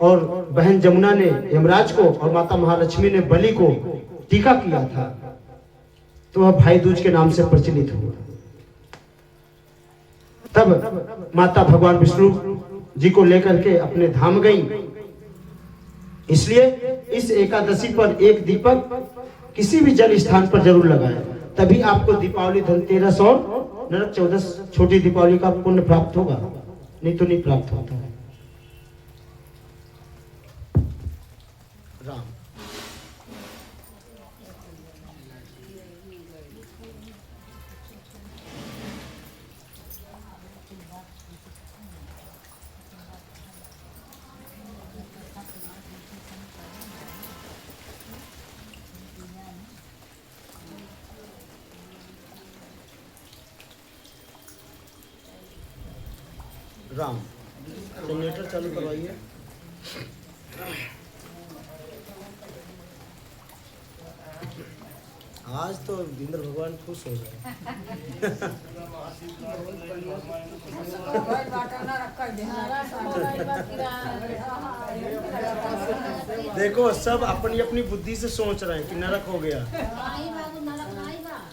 Speaker 2: और बहन जमुना ने यमराज को और माता महालक्ष्मी ने बलि को टीका किया था, तो वह भाई दूज के नाम से प्रचलित हुआ। तब माता भगवान विष्णु जी को लेकर के अपने धाम गई। इसलिए इस एकादशी पर एक दीपक किसी भी जल स्थान पर जरूर लगाएं, तभी आपको दीपावली, धनतेरस और नरक चौदस, छोटी दीपावली का पुण्य प्राप्त होगा, नहीं तो नहीं प्राप्त होता है। राम राम जनरेटर चालू करवाइए। आज तो इंद्र भगवान खुश हो गए। देखो, सब अपनी अपनी बुद्धि से सोच रहे हैं कि नरक हो गया।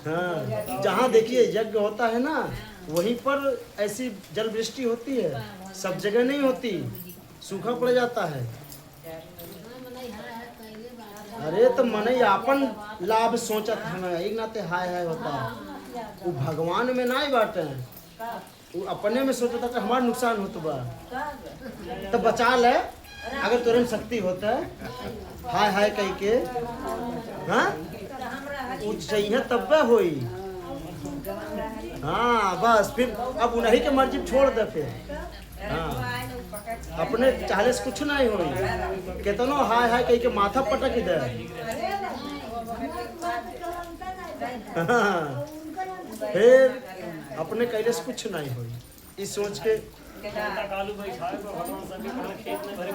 Speaker 2: हाँ, जहाँ देखिए यज्ञ होता है ना, वहीं पर ऐसी जल वृष्टि होती है, सब जगह नहीं होती, सूखा पड़ जाता है। अरे तो मन अपन लाभ सोचत हमें, एक नाते हाय हाय होता है। वो भगवान में ना ही बाटे, वो अपने में सोचता कि हमारा नुकसान होता बा, तो बचा ले। अगर तुरंत में शक्ति होता है, हाय हाय कह के, हाँ वो चाहिए तब होई। हाँ बस, फिर अब उन्हीं के मर्जी छोड़ दे फिर। हाँ, अपने चाहले से कुछ नहीं होई, कितनो हाय हाय कह के माथा पटक दे। हाँ, फिर अपने कैले से कुछ नहीं होई, इस सोच के कालू भाई खाए को भगवान सभी अपने खेत में भरे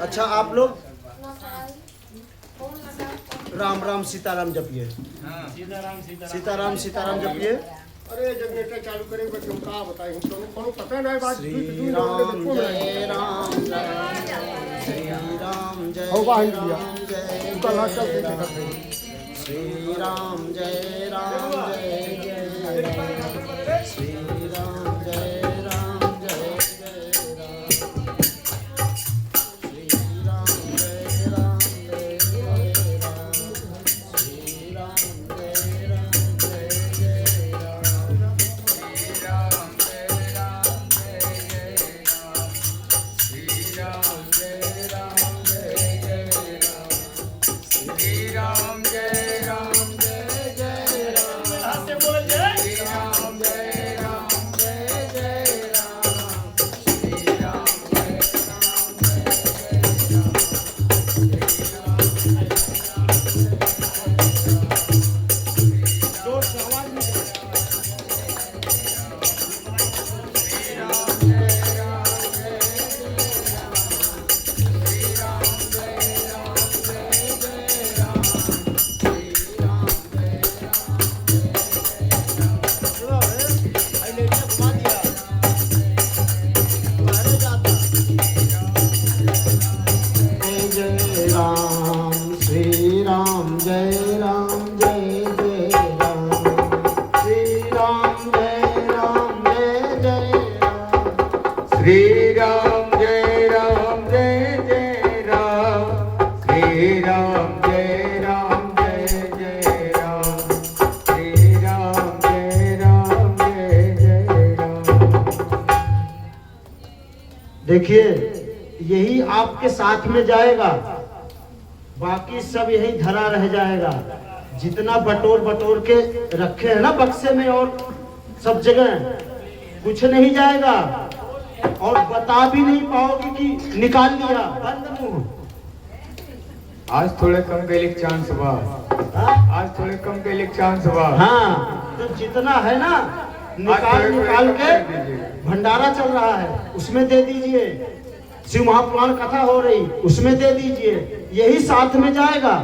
Speaker 2: अच्छा, आप लोग राम राम सीताराम जपिए। सीताराम सीताराम जपिए।
Speaker 3: अरे जनरेटर चालू करेंगे क्यों, कहा बताएं, तो पता नहीं बात।
Speaker 2: श्री राम जय राम श्री राम जय राम जय श्री राम जय राम जय जय श्री राम जय राम जय जय श्री राम जय राम जय जय श्री राम जय राम जय जय देखिए यही आपके साथ में जाएगा, बाकी सब यही धरा रह जाएगा। जितना बटोर बटोर के रखे हैं ना बक्से में और सब जगह, कुछ नहीं जाएगा और बता भी नहीं पाओगे कि निकाल लिया। बंद मुंह।
Speaker 1: आज थोड़े कम के लिए चांस हुआ, आज थोड़े कम के लिए चांस हुआ।
Speaker 2: हाँ, तो जितना है ना निकाल के भंडारा चल रहा है उसमें दे दीजिए, शिव महापुराण कथा हो रही उसमें दे दीजिए, यही साथ में जाएगा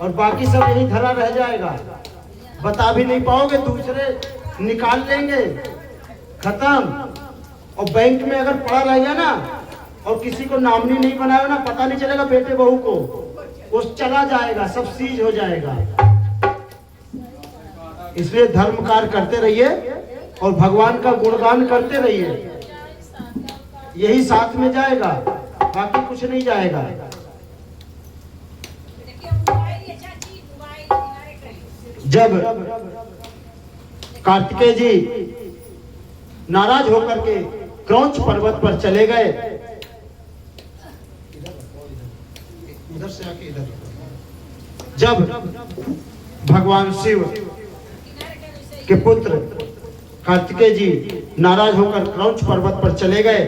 Speaker 2: और बाकी सब यही धरा रह जाएगा। बता भी नहीं पाओगे, दूसरे निकाल लेंगे, खत्म। और बैंक में अगर पड़ा रहेगा ना और किसी को नामनी नहीं बनाया ना, पता नहीं चलेगा बेटे बहू को, वो चला जाएगा, सब सीज हो जाएगा। इसलिए धर्म कार्य करते रहिए और भगवान का गुणगान करते रहिए, यही साथ में जाएगा, बाकी कुछ नहीं जाएगा। जब कार्तिकेय जी नाराज होकर के क्रौंच पर्वत पर चले गए, इधर से आके इधर, जब भगवान शिव के पुत्र कार्तिकेय जी नाराज होकर क्रौंच पर्वत पर चले गए,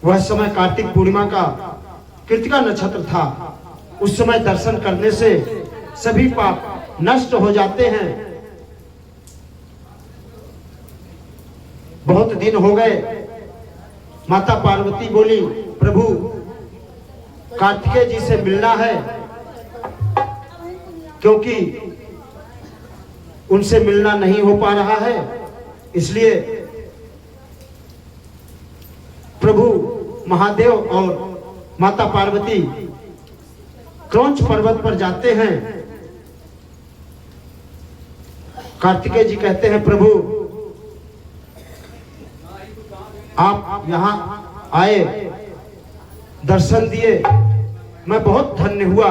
Speaker 2: वह समय कार्तिक पूर्णिमा का कृतिका नक्षत्र था। उस समय दर्शन करने से सभी पाप नष्ट हो जाते हैं। बहुत दिन हो गए, माता पार्वती बोली प्रभु कार्तिकेय जी से मिलना है, क्योंकि उनसे मिलना नहीं हो पा रहा है। इसलिए प्रभु महादेव और माता पार्वती क्रौंच पर्वत पर जाते हैं। कार्तिकेय जी कहते हैं प्रभु आप यहाँ आए, दर्शन दिए, मैं बहुत धन्य हुआ।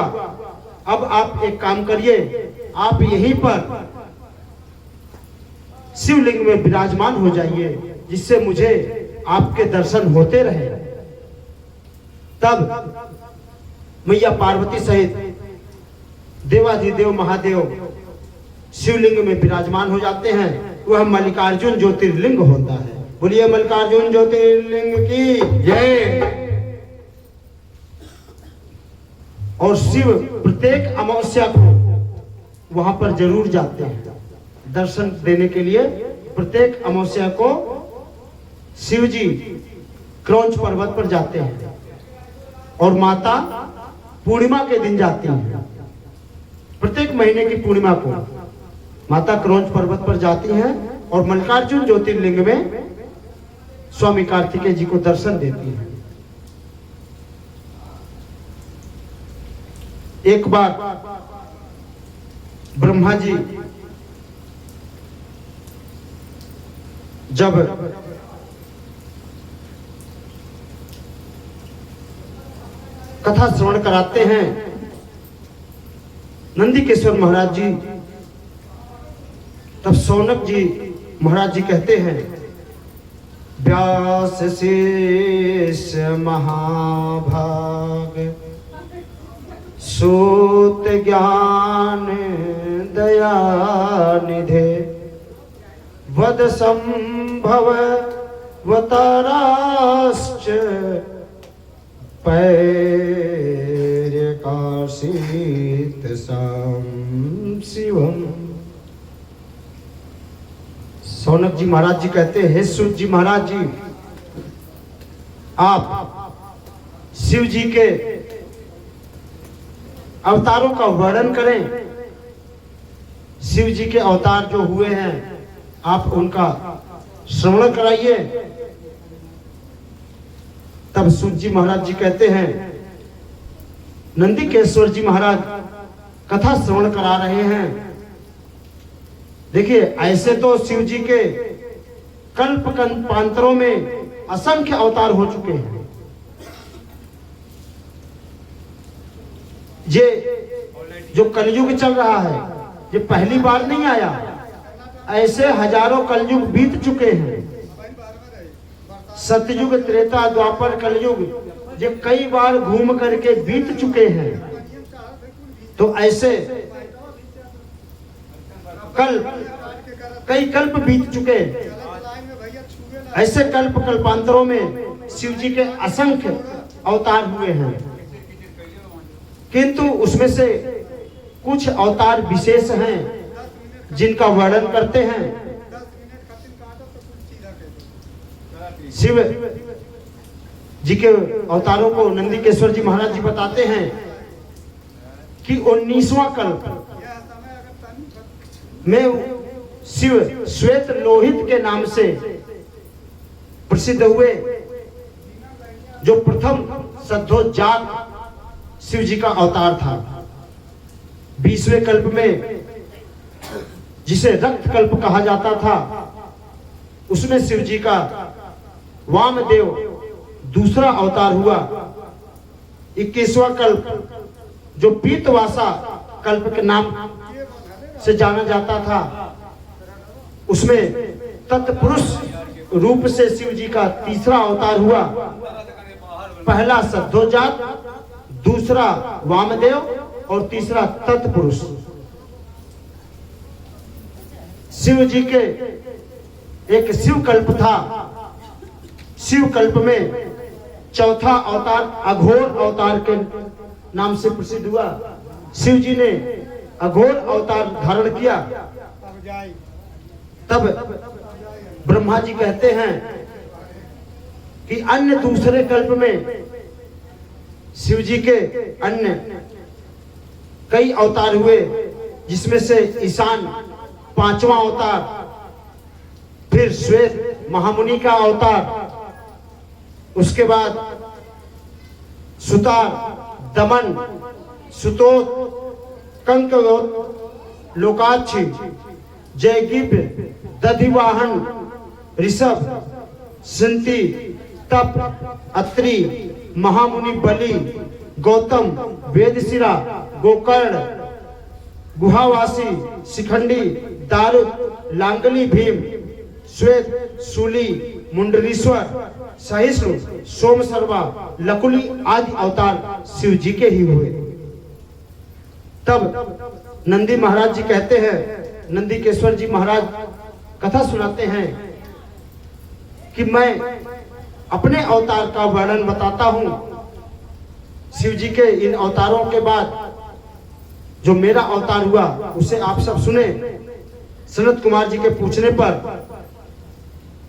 Speaker 2: अब आप एक काम करिए, आप यहीं पर शिवलिंग में विराजमान हो जाइए, जिससे मुझे आपके दर्शन होते रहे। तब मैया पार्वती सहित देवाधिदेव महादेव शिवलिंग में विराजमान हो जाते हैं। वह मल्लिकार्जुन ज्योतिर्लिंग होता है। बोलिए मल्लिकार्जुन ज्योतिर्लिंग की जय। और शिव प्रत्येक अमावस्या को वहां पर जरूर जाते हैं दर्शन देने के लिए। प्रत्येक अमावस्या को शिव जी क्रौंच पर्वत पर जाते हैं और माता पूर्णिमा के दिन जाती हैं। प्रत्येक महीने की पूर्णिमा को माता क्रौंच पर्वत पर जाती हैं और मल्लिकार्जुन ज्योतिर्लिंग में स्वामी कार्तिकेय जी को दर्शन देती हैं। एक बार ब्रह्मा जी जब कथा श्रवण कराते हैं, नंदीकेश्वर महाराज जी, तब शौनक जी महाराज जी कहते हैं व्यास शेष महाभाग सूत ज्ञान दया निधे वद संभव वताराश्च पैर्यकाशीत साम शिवम। शौनक जी महाराज जी कहते हैं, हे सूत जी महाराज जी, आप शिव जी के अवतारों का वर्णन करें। शिव जी के अवतार जो हुए हैं आप उनका श्रवण कराइए। तब सूत जी महाराज जी कहते हैं, नंदीकेश्वर जी महाराज कथा श्रवण करा रहे हैं। देखिए ऐसे तो शिव जी के कल्प कल्पांतरों में असंख्य अवतार हो चुके हैं। ये जो कलयुग चल रहा है ये पहली बार नहीं आया, ऐसे हजारों कलयुग बीत चुके हैं। सतयुग, त्रेता, द्वापर, कलयुग ये कई बार घूम करके बीत चुके हैं। तो ऐसे कई कल्प बीत चुके, ऐसे कल्पांतरों में शिव जी के असंख्य अवतार हुए हैं, किंतु उसमें से कुछ अवतार विशेष हैं जिनका वर्णन करते हैं। शिव जी के अवतारों को नंदीकेश्वर जी महाराज जी बताते हैं कि 19वां कल्प में शिव श्वेत लोहित के नाम से प्रसिद्ध हुए, जो प्रथम सद्धोजात शिव जी का अवतार था। 20वें कल्प में, जिसे रक्त कल्प कहा जाता था, उसमें शिव जी का वामदेव दूसरा अवतार हुआ। 21वां कल्प जो पीतवासा कल्प के नाम से जाना जाता था, उसमें तत्पुरुष रूप से शिव जी का तीसरा अवतार हुआ। पहला सद्धोजात, दूसरा वामदेव और तीसरा तत्पुरुष। शिव जी के एक शिव कल्प था। शिव कल्प में चौथा अवतार अघोर अवतार के नाम से प्रसिद्ध हुआ। शिव जी ने अघोर अवतार धारण किया। तब ब्रह्मा जी कहते हैं कि अन्य दूसरे कल्प में शिव जी के अन्य कई अवतार हुए, जिसमें से ईशान 5वां अवतार, फिर श्वेत महामुनि का अवतार, उसके बाद सुतार, दमन, सुतोत, कंकवोत, लोकाक्षी, जयगिप, दधिवाहन, ऋषभ, सिंती, तप, अत्रि, महामुनि बलि, गौतम, वेदशिरा, गोकर्ण, गुहावासी, शिखंडी, दारुक, लांगली भीम, श्वेत, शूली, मुंडरीश्वर, सहिष्णु, सोम सर्वा, लकुली आदि अवतार शिव जी के ही हुए। तब नंदी महाराज जी कहते हैं, नंदीकेश्वर जी महाराज कथा सुनाते हैं कि मैं अपने अवतार का वर्णन बताता हूं। शिव जी के इन अवतारों के बाद जो मेरा अवतार हुआ उसे आप सब सुने। सनत कुमार जी के पूछने पर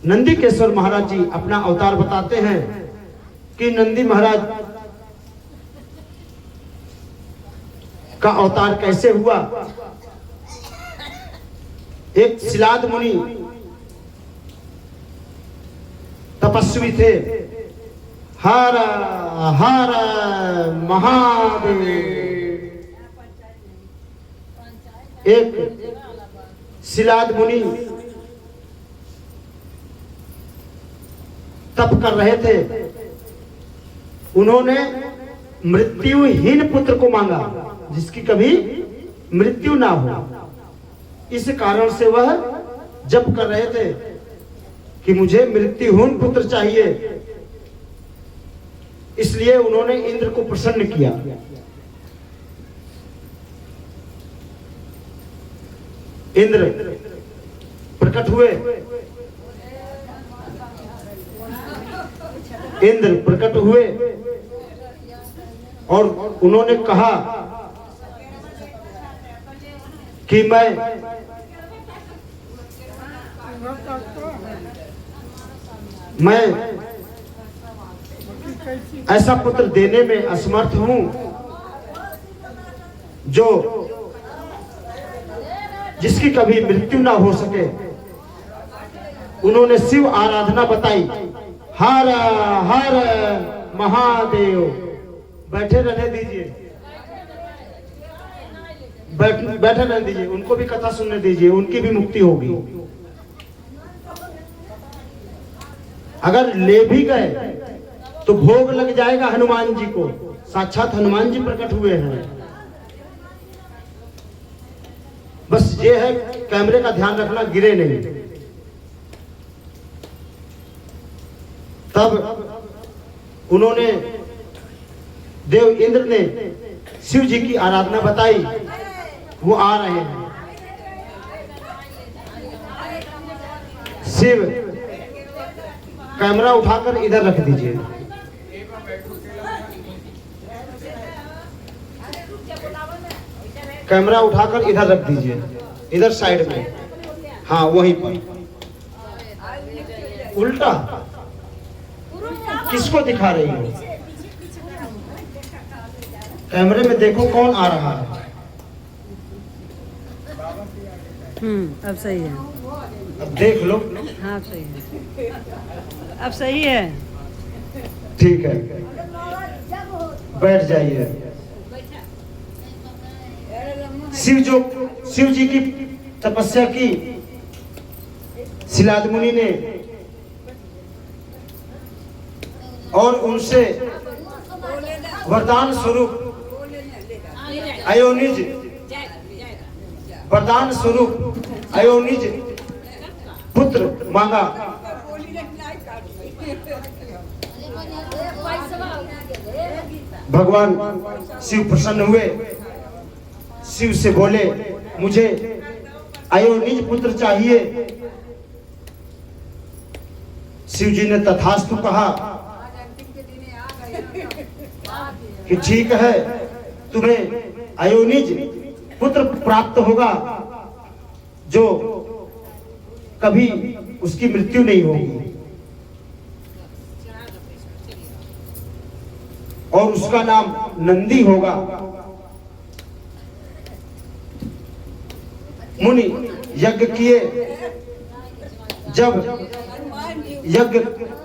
Speaker 2: नंदीकेश्वर महाराज जी अपना अवतार बताते हैं कि नंदी महाराज का अवतार कैसे हुआ। एक शिलाद मुनि तपस्वी थे। हर हर महादेव। एक शिलाद मुनि तप कर रहे थे। उन्होंने मृत्युहीन पुत्र को मांगा, जिसकी कभी मृत्यु ना हो। इस कारण से वह जप कर रहे थे कि मुझे मृत्युहीन पुत्र चाहिए। इसलिए उन्होंने इंद्र को प्रसन्न किया। इंद्र प्रकट हुए। इंद्र प्रकट हुए और उन्होंने कहा कि मैं ऐसा पुत्र देने में असमर्थ हूं जो जिसकी कभी मृत्यु ना हो सके। उन्होंने शिव आराधना बताई। हर हर महादेव। बैठे रहने दीजिए, बैठे रहने दीजिए, उनको भी कथा सुनने दीजिए, उनकी भी मुक्ति होगी। अगर ले भी गए तो भोग लग जाएगा हनुमान जी को। साक्षात हनुमान जी प्रकट हुए हैं। बस ये है कैमरे का ध्यान रखना, गिरे नहीं। तब उन्होंने देव इंद्र ने शिव जी की आराधना बताई। वो आ रहे हैं। शिव कैमरा उठाकर इधर रख दीजिए। कैमरा उठाकर इधर रख दीजिए, इधर साइड में। हाँ वहीं पर। उल्टा किसको दिखा रही हो? कैमरे में देखो कौन आ रहा है।
Speaker 4: अब सही है।
Speaker 2: अब देख लो।
Speaker 4: हाँ अब सही है। अब सही है।
Speaker 2: ठीक है, बैठ जाइए। शिव जी की तपस्या की शिलाद मुनि ने और उनसे वरदान स्वरूप अयोनिज पुत्र मांगा। भगवान शिव प्रसन्न हुए। शिव से बोले, मुझे अयोनिज पुत्र चाहिए। शिव जी ने तथास्तु कहा कि ठीक है, तुम्हें अयोनिज पुत्र प्राप्त होगा जो कभी उसकी मृत्यु नहीं होगी और उसका नाम नंदी होगा। मुनि यज्ञ किए। जब यज्ञ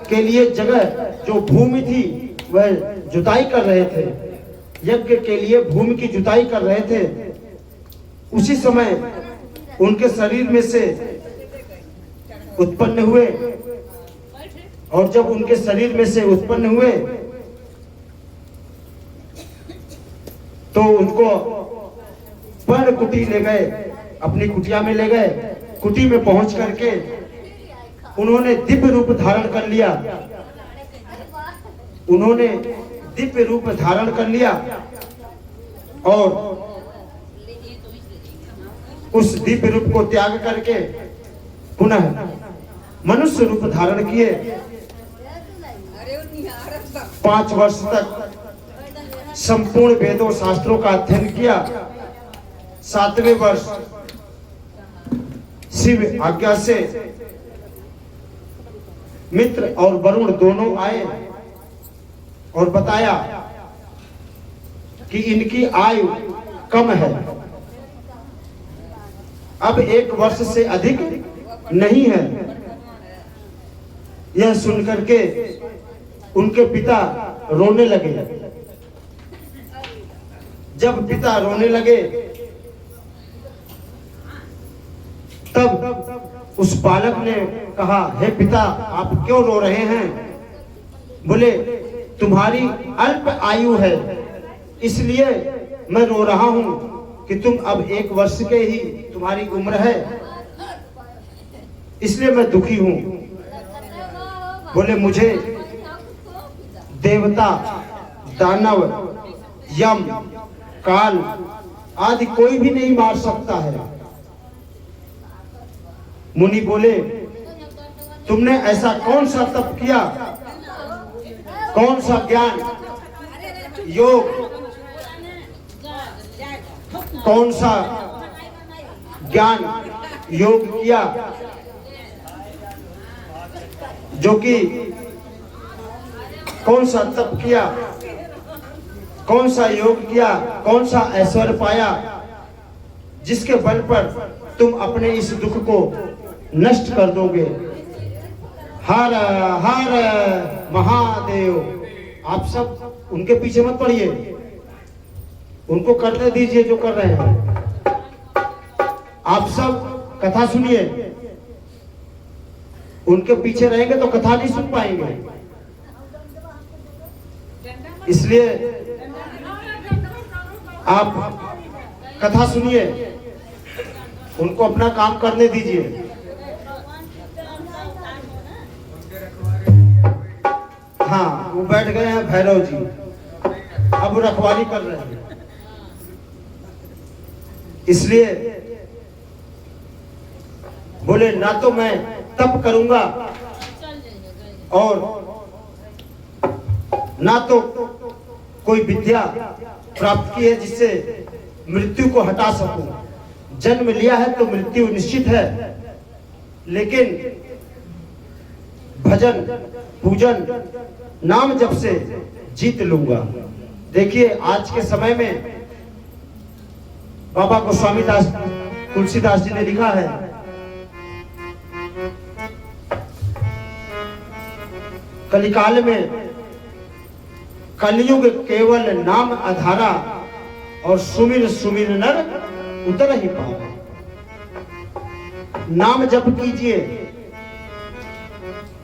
Speaker 2: के लिए जगह जो भूमि थी वह जुताई कर रहे थे, यज्ञ के लिए भूमि की जुताई कर रहे थे, उसी समय उनके शरीर में से उत्पन्न हुए। और जब उनके शरीर में से उत्पन्न हुए तो उनको पर्ण कुटी ले गए, अपनी कुटिया में ले गए। कुटी में पहुंच करके उन्होंने दिव्य रूप धारण कर लिया। उन्होंने दिव्य रूप धारण कर लिया और उस दिव्य रूप को त्याग करके पुनः मनुष्य रूप धारण किए। 5 वर्ष तक संपूर्ण वेदों शास्त्रों का अध्ययन किया। 7वें वर्ष शिव आज्ञा से मित्र और वरुण दोनों आए और बताया कि इनकी आयु कम है, अब 1 वर्ष से अधिक नहीं है। यह सुनकर के उनके पिता रोने लगे। जब पिता रोने लगे तब उस बालक ने कहा, हे पिता, आप क्यों रो रहे हैं? बोले, तुम्हारी अल्प आयु है इसलिए मैं रो रहा हूं कि तुम अब 1 वर्ष के ही तुम्हारी उम्र है, इसलिए मैं दुखी हूं। बोले, मुझे देवता, दानव, यम, काल आदि कोई भी नहीं मार सकता है। मुनि बोले, तुमने ऐसा कौन सा तप किया, कौन सा ज्ञान योग, कौन सा ज्ञान योग किया जो कि कौन सा तप किया, कौन सा योग किया, कौन सा ऐश्वर्य पाया जिसके बल पर तुम अपने इस दुख को नष्ट कर दोगे। हर हर महादेव। आप सब उनके पीछे मत पड़िए, उनको करने दीजिए जो कर रहे हैं। आप सब कथा सुनिए, उनके पीछे रहेंगे तो कथा नहीं सुन पाएंगे। इसलिए आप कथा सुनिए, उनको अपना काम करने दीजिए। हाँ वो बैठ गए हैं भैरव जी, अब वो रखवाली कर रहे हैं। इसलिए बोले ना तो मैं तप करूंगा और ना तो कोई विद्या प्राप्त की है जिससे मृत्यु को हटा सकूं। जन्म लिया है तो मृत्यु निश्चित है, लेकिन भजन पूजन नाम जप से जीत लूंगा। देखिए आज के समय में बाबा गोस्वामी दास तुलसीदास जी ने लिखा है, कलिकाल में कलयुग केवल नाम आधारा और सुमिर सुमिर नर उतर ही पावा। नाम जप कीजिए,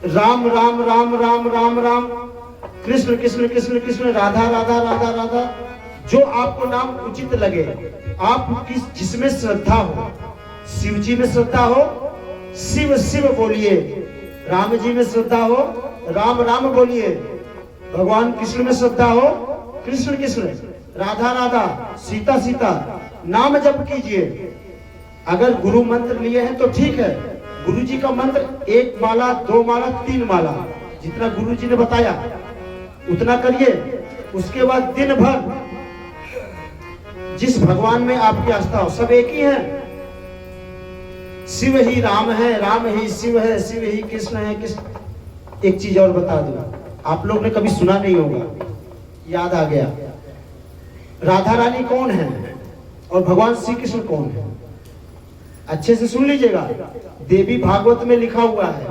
Speaker 2: राम राम राम राम राम राम, कृष्ण कृष्ण कृष्ण कृष्ण, राधा राधा राधा राधा, जो आपको नाम उचित लगे। आप जिसमें श्रद्धा हो, शिव जी में श्रद्धा हो शिव शिव बोलिए, राम जी में श्रद्धा हो राम राम बोलिए, भगवान कृष्ण में श्रद्धा हो कृष्ण कृष्ण, राधा राधा, सीता सीता, नाम जप कीजिए। अगर गुरु मंत्र लिए हैं तो ठीक है, गुरु जी का मंत्र 1 माला 2 माला 3 माला जितना गुरु जी ने बताया उतना करिए। उसके बाद दिन भर जिस भगवान में आपकी आस्था हो, सब एक ही है, शिव ही राम है, राम ही शिव है, शिव ही कृष्ण है, कृष्ण। एक चीज और बता दूं, आप लोग ने कभी सुना नहीं होगा, याद आ गया। राधा रानी कौन है और भगवान श्री कृष्ण कौन है? अच्छे से सुन लीजिएगा, देवी भागवत में लिखा हुआ है,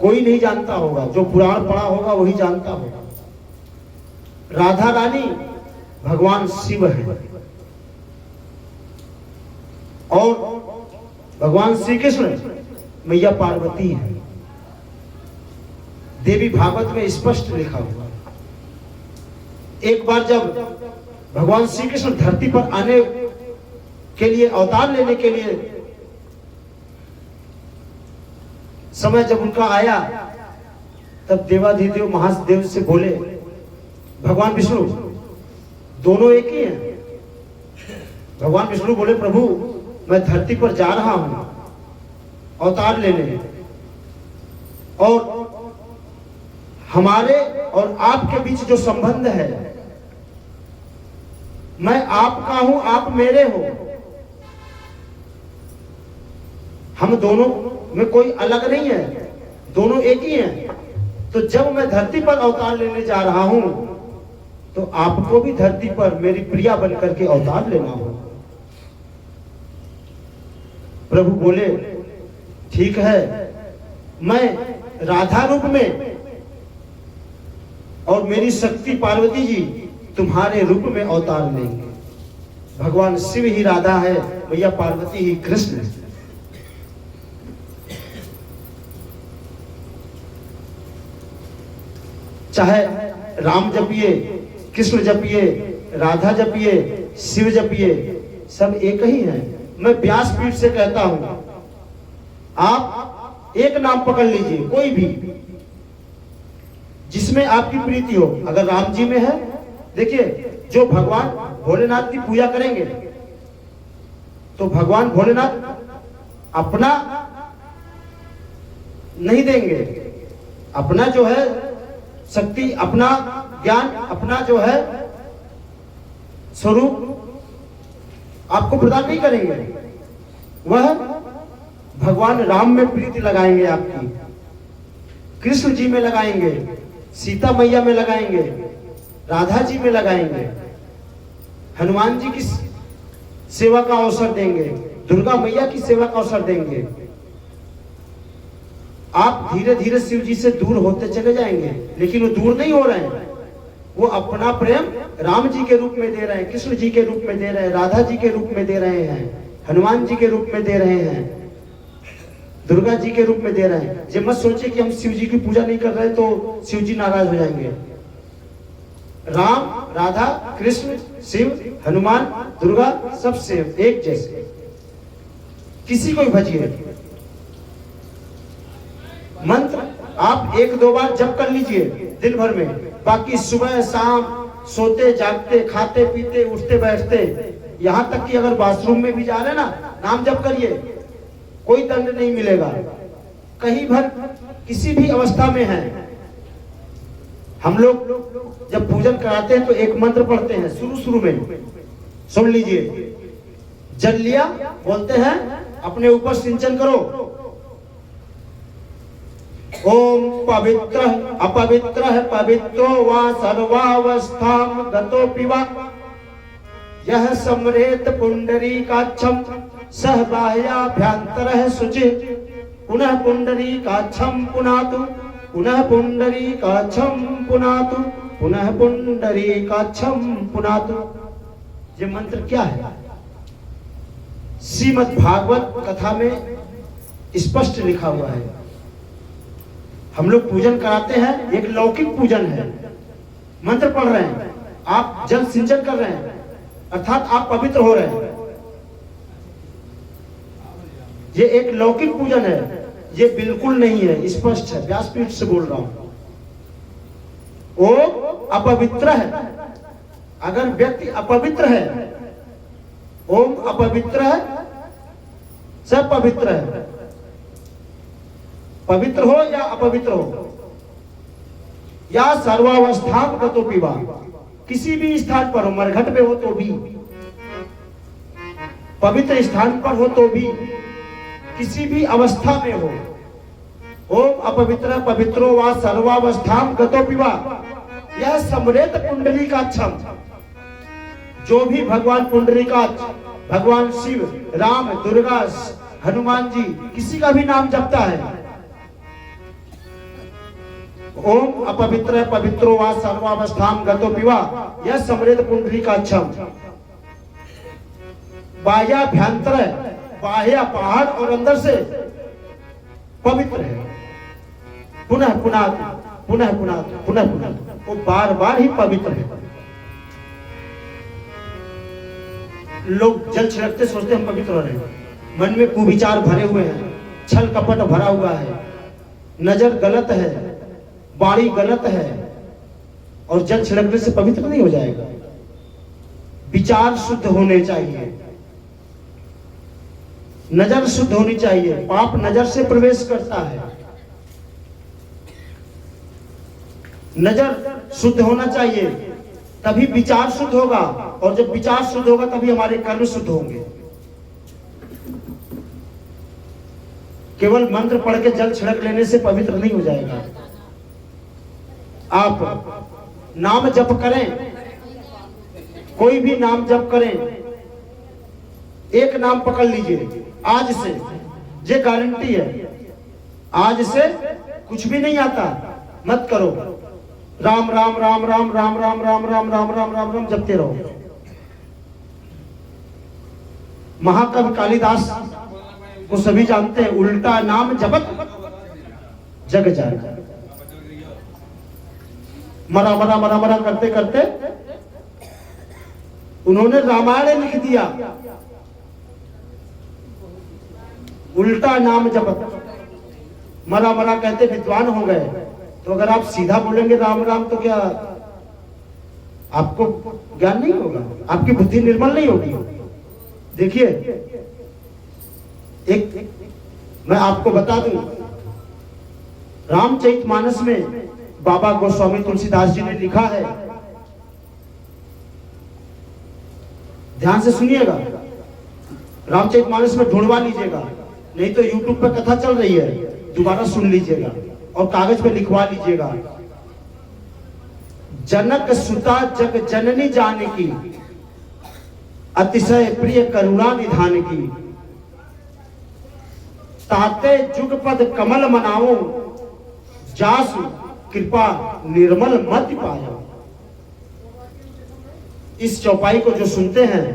Speaker 2: कोई नहीं जानता होगा, जो पुराण पढ़ा होगा वही जानता होगा। राधा रानी भगवान शिव है और भगवान श्री कृष्ण मैया पार्वती है। देवी भागवत में स्पष्ट लिखा हुआ। एक बार जब भगवान श्री कृष्ण धरती पर आने के लिए, अवतार लेने के लिए समय जब उनका आया, तब देवाधिदेव महादेव से बोले, भगवान विष्णु दोनों एक ही हैं। भगवान विष्णु बोले, प्रभु मैं धरती पर जा रहा हूं अवतार लेने, और हमारे और आपके बीच जो संबंध है, मैं आपका हूं आप मेरे हो, हम दोनों में कोई अलग नहीं है, दोनों एक ही हैं। तो जब मैं धरती पर अवतार लेने जा रहा हूं तो आपको भी धरती पर मेरी प्रिया बनकर के अवतार लेना हो। प्रभु बोले, ठीक है, मैं राधा रूप में और मेरी शक्ति पार्वती जी तुम्हारे रूप में अवतार लेंगे। भगवान शिव ही राधा है, भैया पार्वती ही कृष्ण है। चाहे राम जपिए, कृष्ण जपिए, राधा जपिए, शिव जपिए, सब एक ही है। मैं व्यासपीठ से कहता हूं, आप एक नाम पकड़ लीजिए, कोई भी जिसमें आपकी प्रीति हो। अगर राम जी में है, देखिए जो भगवान भोलेनाथ की पूजा करेंगे तो भगवान भोलेनाथ अपना नहीं देंगे, अपना जो है शक्ति, अपना ज्ञान, अपना जो है स्वरूप आपको प्रदान नहीं करेंगे। वह भगवान राम में प्रीति लगाएंगे, आपकी कृष्ण जी में लगाएंगे, सीता मैया में लगाएंगे, राधा जी में लगाएंगे, हनुमान जी की सेवा का अवसर देंगे, दुर्गा मैया की सेवा का अवसर देंगे। आप धीरे धीरे शिव जी से दूर होते चले जाएंगे, लेकिन वो दूर नहीं हो रहे हैं, वो अपना प्रेम राम जी के रूप में दे रहे हैं, कृष्ण जी के रूप में दे रहे हैं, राधा जी के रूप में दे रहे हैं, हनुमान जी के रूप में दे रहे हैं, दुर्गा जी के रूप में दे रहे हैं। ये मत सोचिए कि हम शिव जी की पूजा नहीं कर रहे तो शिव जी नाराज हो जाएंगे। राम, राधा, कृष्ण, शिव, हनुमान, दुर्गा सब सेम, एक जैसे, किसी को भी भजिए। मंत्र आप 1-2 बार जप कर लीजिए दिन भर में, बाकी सुबह शाम सोते जागते खाते पीते उठते बैठते, यहाँ तक कि अगर बाथरूम में भी जा रहे ना, नाम जप करिए, कोई दंड नहीं मिलेगा। कहीं भर किसी भी अवस्था में है, हम लोग जब पूजन कराते हैं तो एक मंत्र पढ़ते हैं शुरू में, सुन लीजिए। जल लिया, बोलते हैं अपने ऊपर सिंचन करो। ओम पवित्र अपवित्र पवित्रो वा सर्वावस्थाम गतो पिवा, यह समरेत पुंडरीकाक्षम सह बाह्याभ्यंतरः शुचि, पुनः पुंडरीकाक्षम पुनातु, पुनः पुंडरीकाक्षम पुनातु, पुनः पुंडरीकाक्षम पुनातु। ये मंत्र क्या है? श्रीमद् भागवत कथा में स्पष्ट लिखा हुआ है। हम लोग पूजन कराते हैं, एक लौकिक पूजन है, मंत्र पढ़ रहे हैं, आप जल सिंचन कर रहे हैं, अर्थात आप पवित्र हो रहे हैं। ये एक लौकिक पूजन है, ये बिल्कुल नहीं है, स्पष्ट है, व्यासपीठ से बोल रहा हूं। वो अपवित्र है। अगर व्यक्ति अपवित्र है, ओम अपवित्र है, सब पवित्र है, पवित्र हो या अपवित्र हो, या सर्वावस्था गतो पिवा, किसी भी स्थान पर हो, मरघट पे हो तो भी, पवित्र स्थान पर हो तो भी, किसी भी अवस्था में हो, ओम अपवित्र पवित्रो वा सर्वावस्थाम गतो पिवा, यह समरेत पुंडरीकाक्षम, जो भी भगवान पुंडरीकाक्ष, भगवान शिव, राम, दुर्गा, हनुमान जी, किसी का भी नाम जपता है, ओम अपवित्र पवित्रो वा सर्वावस्थाम गतो पिवा, यह समरेत पुंडरीकाक्षम, बाह्याभ्यंतर, बाह्य पहाड़ और अंदर से पवित्र है, पुनः पुनः पुनः पुनः पुनः पुनः, वो बार बार ही पवित्र है। लोग जल छिड़कते सोचते हम पवित्र हो रहे हैं, मन में कुविचार भरे हुए हैं, छल कपट भरा हुआ है, नजर गलत है, वाणी गलत है, और जल छिड़कने से पवित्र नहीं हो जाएगा। विचार शुद्ध होने चाहिए, नजर शुद्ध होनी चाहिए, पाप नजर से प्रवेश करता है, नजर शुद्ध होना चाहिए, तभी विचार शुद्ध होगा, और जब विचार शुद्ध होगा तभी हमारे कर्म शुद्ध होंगे। केवल मंत्र पढ़ के जल छिड़क लेने से पवित्र नहीं हो जाएगा। आप नाम जप करें, कोई भी नाम जप करें, एक नाम पकड़ लीजिए, आज से ये गारंटी है, आज से कुछ भी नहीं आता, मत करो, राम राम राम राम राम राम राम राम राम राम राम राम जपते रहो। महाकवि कालिदास को सभी जानते हैं, उल्टा नाम जपत जग जाए। मरा मरा मरा मरा करते करते उन्होंने रामायण लिख दिया, उल्टा नाम जपत, मरा मरा कहते विद्वान हो गए। तो अगर आप सीधा बोलेंगे राम राम तो क्या आपको ज्ञान नहीं होगा, आपकी बुद्धि निर्मल नहीं होगी। देखिए, एक मैं आपको बता दूं, रामचरितमानस में बाबा गोस्वामी तुलसीदास जी ने लिखा है, ध्यान से सुनिएगा, रामचरितमानस में ढूंढवा लीजिएगा, नहीं तो यूट्यूब पर कथा चल रही है, दोबारा सुन लीजिएगा और कागज पे लिखवा लीजिएगा। जनक सुता जग जननी जानकी, अतिशय प्रिय करुणा निधान की, ताते जुगपद कमल मनाओ, जासु कृपा निर्मल मति पायो। इस चौपाई को जो सुनते हैं,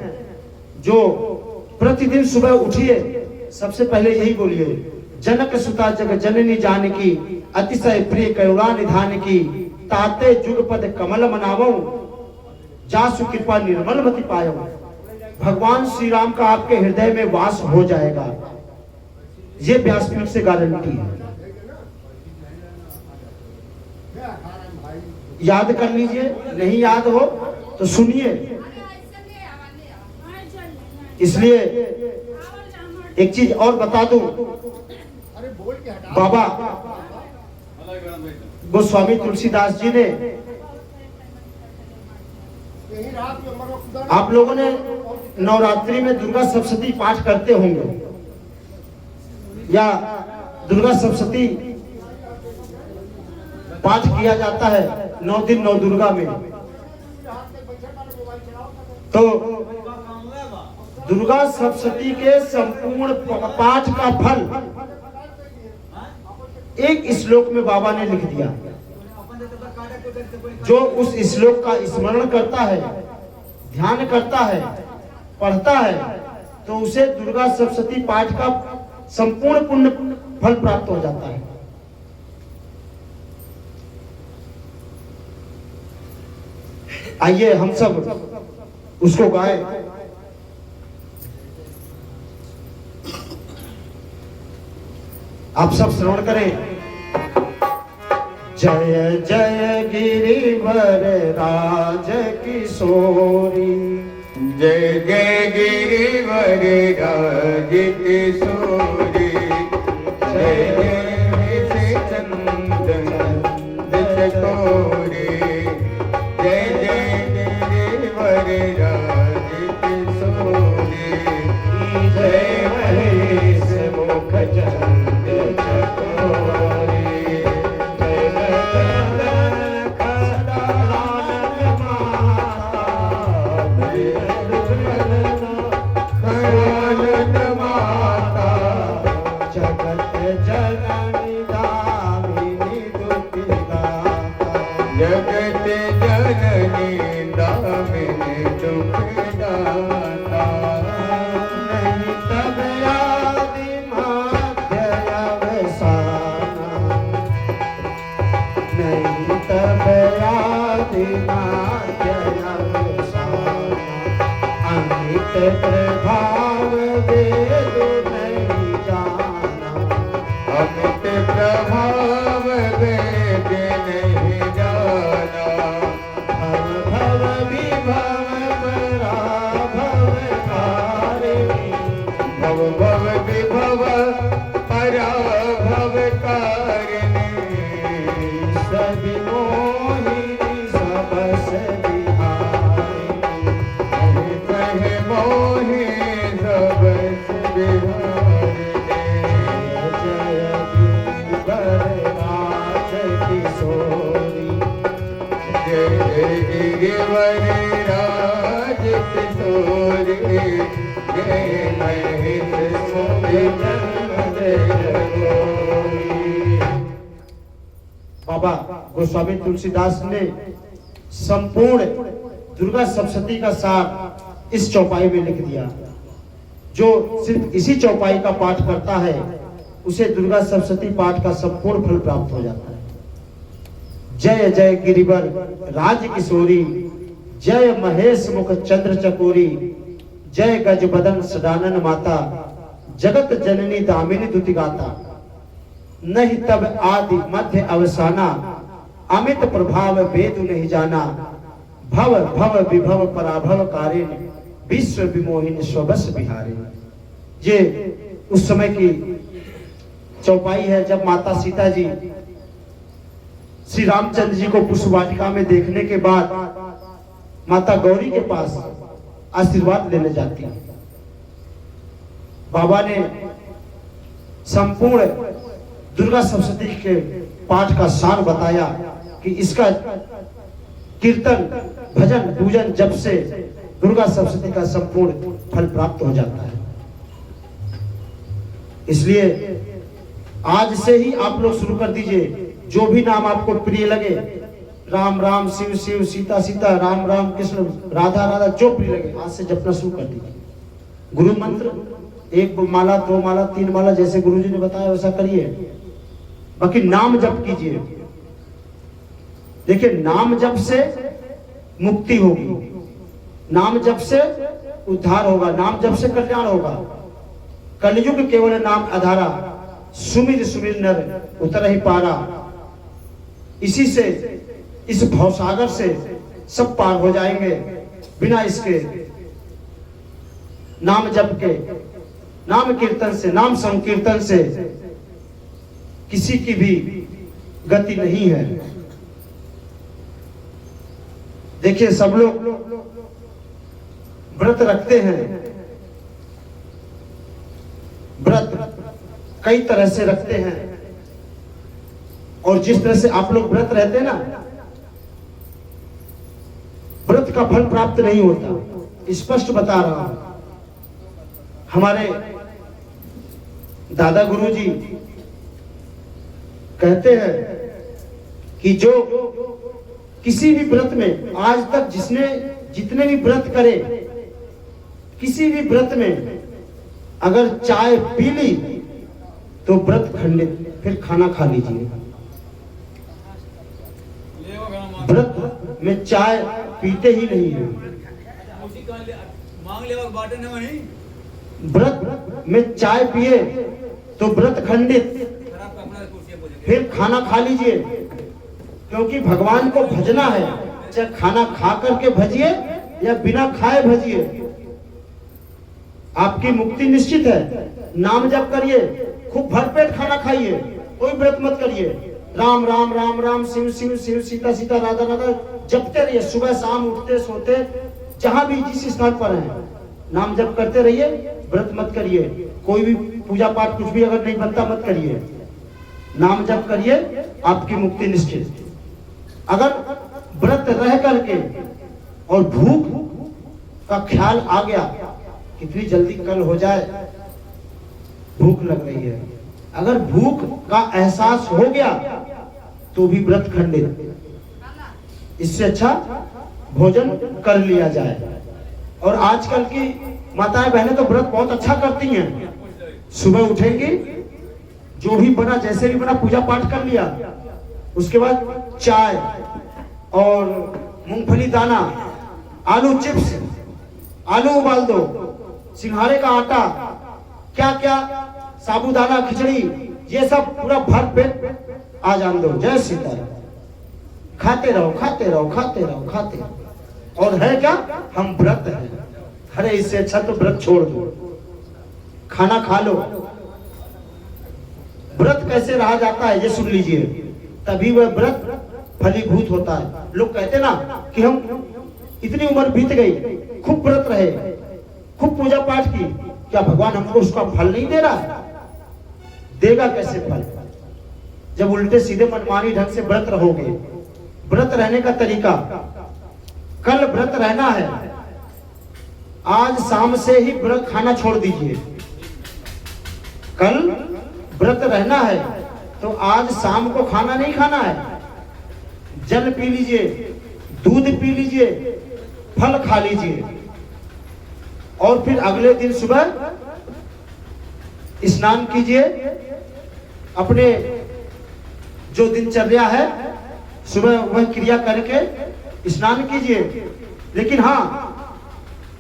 Speaker 2: जो प्रतिदिन सुबह उठिए, सबसे पहले यही बोलिए, जनक सुता जग जननी जानकी, अतिशय प्रिय करुणा निधान की, ताते जुगपद कमल मनावो, जासु कृपा निर्मल मति पायो। भगवान श्री राम का आपके हृदय में वास हो जाएगा, ये व्यासपीठ से गारंटी है। याद कर लीजिए, नहीं याद हो तो सुनिए। इसलिए एक चीज और बता दूं,
Speaker 3: अरे बोल के हटा।
Speaker 2: बाबा गोस्वामी तुलसीदास जी ने,
Speaker 3: यही रात में मरो खुदा।
Speaker 2: आप लोगों ने नवरात्रि में दुर्गा सप्तशती पाठ करते होंगे या दुर्गा सप्तशती पाठ किया जाता है 9 दिन 9 दुर्गा में। तो दुर्गा सप्तशती के संपूर्ण पाठ का फल एक श्लोक में बाबा ने लिख दिया। जो उस श्लोक का स्मरण करता है, ध्यान करता है, पढ़ता है, तो उसे दुर्गा सप्तशती पाठ का संपूर्ण पुण्य फल प्राप्त हो जाता है। आइए हम सब उसको गाएं। आप सब श्रवण करें। जय जय गिरिवर राज किशोरी,
Speaker 1: जय जय गिरिवर राज किशोरी, जय जय चंदन चकोरी, जय जय गिरिवर राज किशोरी, जय महेश मुख चंद चकोरी, जगत जननी दामिनी दुखदाता,
Speaker 2: नहीं तब आदि मध्य अवसाना, नहीं तब आदि मध्य अवसाना, अमित प्रभाव वेद नहीं जाना,
Speaker 1: अमित प्रभाव वेद नहीं जाना,
Speaker 2: भव विभव पराभव कारिणी,
Speaker 1: भव भव विभव पराभव कारिणी,
Speaker 2: सभी मोहिनी सबस बिहारिणी,
Speaker 1: कहे मोहि सबस बिहारिणी,
Speaker 2: जय गिरिवर राज किशोरी,
Speaker 1: जय गिरिवर राज किशोरी, जय महेश मुख
Speaker 2: बाबा गोस्वामी तुलसीदास ने संपूर्ण दुर्गा सप्तशती का सार इस चौपाई में लिख दिया। जो सिर्फ इसी चौपाई का पाठ करता है उसे दुर्गा सप्तशती पाठ का संपूर्ण फल प्राप्त हो जाता है। जय जय गिरिवर राज किशोरी, जय महेश मुख चंद्र चकोरी, जय गज बदन सदानन माता, जगत जननी दामिनी दुति गाता, नहीं तब आदि मध्य अवसाना, अमित प्रभाव वेद नहीं जाना, भव भव विभव पराभव कारिणी, विश्व विमोहिनी स्वबस बिहारिणी। ये उस समय की चौपाई है जब माता सीता जी श्री रामचंद्र जी को पुष्प वाटिका में देखने के बाद माता गौरी के पास आशीर्वाद लेने जाती है। बाबा ने संपूर्ण दुर्गा सप्तशती के पाठ का सार बताया कि इसका कीर्तन भजन पूजन जप से दुर्गा सप्तशती का संपूर्ण फल प्राप्त हो जाता है। इसलिए आज से ही आप लोग शुरू कर दीजिए। जो भी नाम आपको प्रिय लगे, राम राम, शिव शिव, सीता सीता, राम राम, कृष्ण राधा राधा, जो प्रिय लगे आज से जपना शुरू कर दीजिए। गुरु मंत्र 1 माला 2 माला 3 माला जैसे गुरुजी ने बताया वैसा करिए। बाकी नाम जप कीजिए। देखिए नाम जप से मुक्ति होगी, नाम जप से उद्धार होगा, नाम जप से कल्याण होगा। कलयुग केवल नाम आधारा, सुमिर सुमिर नर उतर ही पारा। इसी से, इस भवसागर से सब पार हो जाएंगे बिना इसके नाम जप के, नाम कीर्तन से, नाम संकीर्तन से किसी की भी गति नहीं है। देखिए सब लोग व्रत रखते हैं, व्रत कई तरह से रखते हैं, और जिस तरह से आप लोग व्रत रहते हैं ना, व्रत का फल प्राप्त नहीं होता, स्पष्ट बता रहा हूं। हमारे दादा गुरुजी कहते हैं कि जो किसी भी व्रत में आज तक जिसने जितने भी व्रत करे, किसी भी व्रत में अगर चाय पी ली तो व्रत खंडित, फिर खाना खा लीजिए। व्रत में चाय पीते ही नहीं है। व्रत में चाय पिए तो व्रत खंडित, फिर खाना खा लीजिए, क्योंकि भगवान को भजना है, चाहे खाना खा करके भजिए या बिना खाए भजिए, आपकी मुक्ति निश्चित है। नाम जप करिए, खूब भरपेट खाना खाइए, कोई व्रत मत करिए। राम राम राम राम, शिव शिव शिव, सीता सीता, राधा राधा जपते रहिए। सुबह शाम उठते सोते जहां भी जिस स्थान पर हैं नाम जप करते रहिए, व्रत मत करिए। कोई भी पूजा पाठ कुछ भी अगर नहीं बनता मत करिए, नाम जप करिए, आपकी मुक्ति निश्चित। अगर व्रत रह करके और भूख का ख्याल आ गया, कितनी जल्दी कल हो जाए, भूख लग रही है, अगर भूख का एहसास हो गया तो भी व्रत खंडित। इससे अच्छा भोजन कर लिया जाए। और आजकल की माताएं बहनें तो व्रत बहुत अच्छा करती हैं। सुबह उठेंगी, जो भी बना, जैसे भी बना, पूजा पाठ कर लिया, उसके बाद चाय और मूंगफली दाना, आलू चिप्स, आलू उबाल दो, सिंघाड़े का आटा, क्या क्या, साबूदाना खिचड़ी, ये सब पूरा भर पेट आ जान दो। जय सीताराम। खाते रहो, खाते रहो, खाते रहो, खाते रहो। और है क्या, हम व्रत हैं। अरे इससे अच्छा तो व्रत छोड़ दो, खाना खा लो। व्रत कैसे रहा जाता है ये सुन लीजिए, तभी वह व्रत फलीभूत होता है। लोग कहते ना कि हम इतनी उम्र बीत गई, खूब व्रत रहे, खूब पूजा पाठ की, क्या भगवान हमको उसका फल नहीं दे रहा? देगा कैसे फल, जब उल्टे सीधे मनमानी ढंग से व्रत रहोगे। व्रत रहने का तरीका, कल व्रत रहना है, आज शाम से ही व्रत खाना छोड़ दीजिए। कल व्रत रहना है तो आज शाम को खाना नहीं खाना है, जल पी लीजिए, दूध पी लीजिए, फल खा लीजिए, और फिर अगले दिन सुबह स्नान कीजिए। अपने जो दिनचर्या है सुबह वह क्रिया करके स्नान कीजिए। लेकिन हाँ,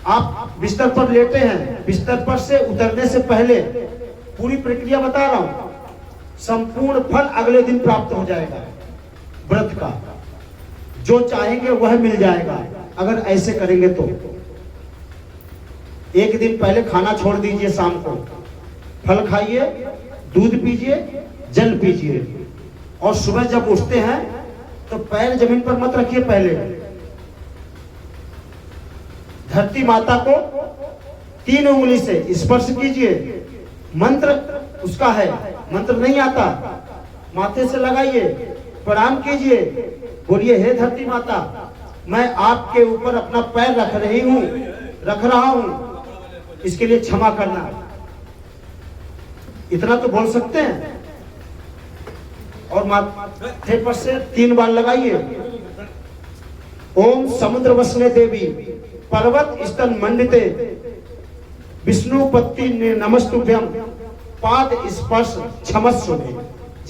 Speaker 2: आप बिस्तर पर लेटे हैं, बिस्तर पर से उतरने से पहले पूरी प्रक्रिया बता रहा हूं, संपूर्ण फल अगले दिन प्राप्त हो जाएगा व्रत का। जो चाहेंगे वह मिल जाएगा अगर ऐसे करेंगे तो। एक दिन पहले खाना छोड़ दीजिए, शाम को फल खाइए, दूध पीजिए, जल पीजिए, और सुबह जब उठते हैं तो पैर जमीन पर मत रखिए, पहले धरती माता को 3 उंगली से स्पर्श कीजिए। मंत्र उसका है, मंत्र नहीं आता, माथे से लगाइए, प्रणाम कीजिए, बोलिए हे धरती माता, मैं आपके ऊपर अपना पैर रख रहा हूं, इसके लिए क्षमा करना। इतना तो बोल सकते हैं। और माथे पर से 3 बार लगाइए। ओम समुद्र वसने देवी पर्वत स्तन मंडिते विष्णु पत्ति नमस्तुभ्यम पाद स्पर्श क्षमस्व।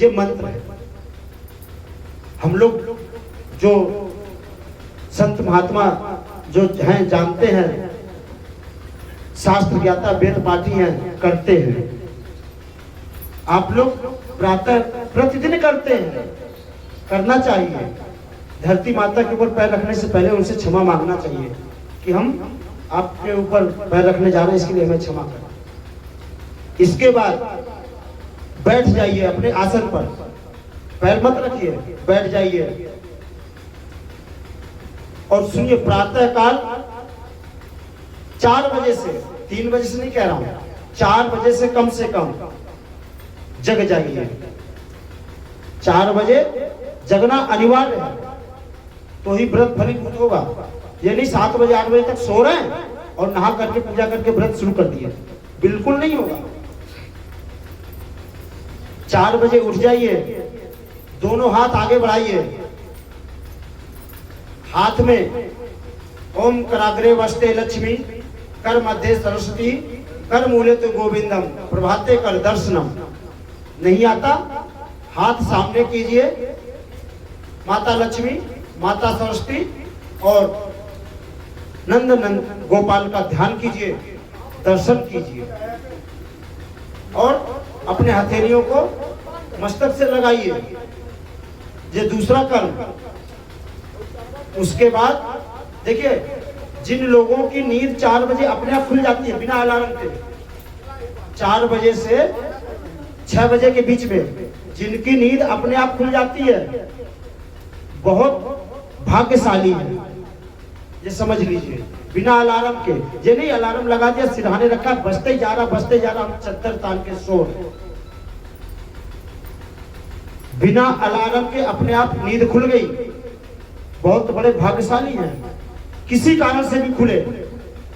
Speaker 2: ये मंत्र है। हम लोग जो संत महात्मा जो हैं, जानते हैं, शास्त्र ज्ञाता वेद पाठी हैं, करते हैं। आप लोग प्रातः प्रतिदिन करते हैं, करना चाहिए। धरती माता के ऊपर पैर रखने से पहले उनसे क्षमा मांगना चाहिए कि हम आपके ऊपर पैर रखने जा रहे हैं, इसके लिए हमें क्षमा करें। इसके बाद बैठ जाइए अपने आसन पर, पैर मत रखिए, बैठ जाइए और सुनिए। प्रातः काल 4 बजे से, 3 बजे से नहीं कह रहा हूं, 4 बजे से कम जग जाइए। 4 बजे जगना अनिवार्य है, तो ही व्रत फलीभूत होगा। ये नहीं 7 बजे 8 बजे तक सो रहे हैं और नहा करके पूजा करके व्रत शुरू कर दिए, बिल्कुल नहीं होगा। 4 बजे उठ जाइए, दोनों हाथ आगे बढ़ाइए, हाथ में ओम कराग्रे वस्ते लक्ष्मी, कर मध्य सरस्वती, कर मूले तो गोविंदम, प्रभाते कर दर्शनम। नहीं आता, हाथ सामने कीजिए, माता लक्ष्मी, माता सरस्वती और नंद नंद गोपाल का ध्यान कीजिए, दर्शन कीजिए और अपने हथेलियों को मस्तक से लगाइए। ये दूसरा कर्म। उसके बाद देखिए, जिन लोगों की नींद 4 बजे अपने आप खुल जाती है बिना अलार्म के, 4 बजे से 6 बजे के बीच में जिनकी नींद अपने आप खुल जाती है, बहुत भाग्यशाली है। ये समझ लीजिए, बिना अलार्म के। ये नहीं अलार्म लगा दिया, सिरहाने रखा, बजते जा रहा, हम चद्दर तान के सो रहे। बिना अलार्म के अपने आप नींद खुल गई, बहुत बड़े भाग्यशाली हैं। किसी कारण से भी खुले।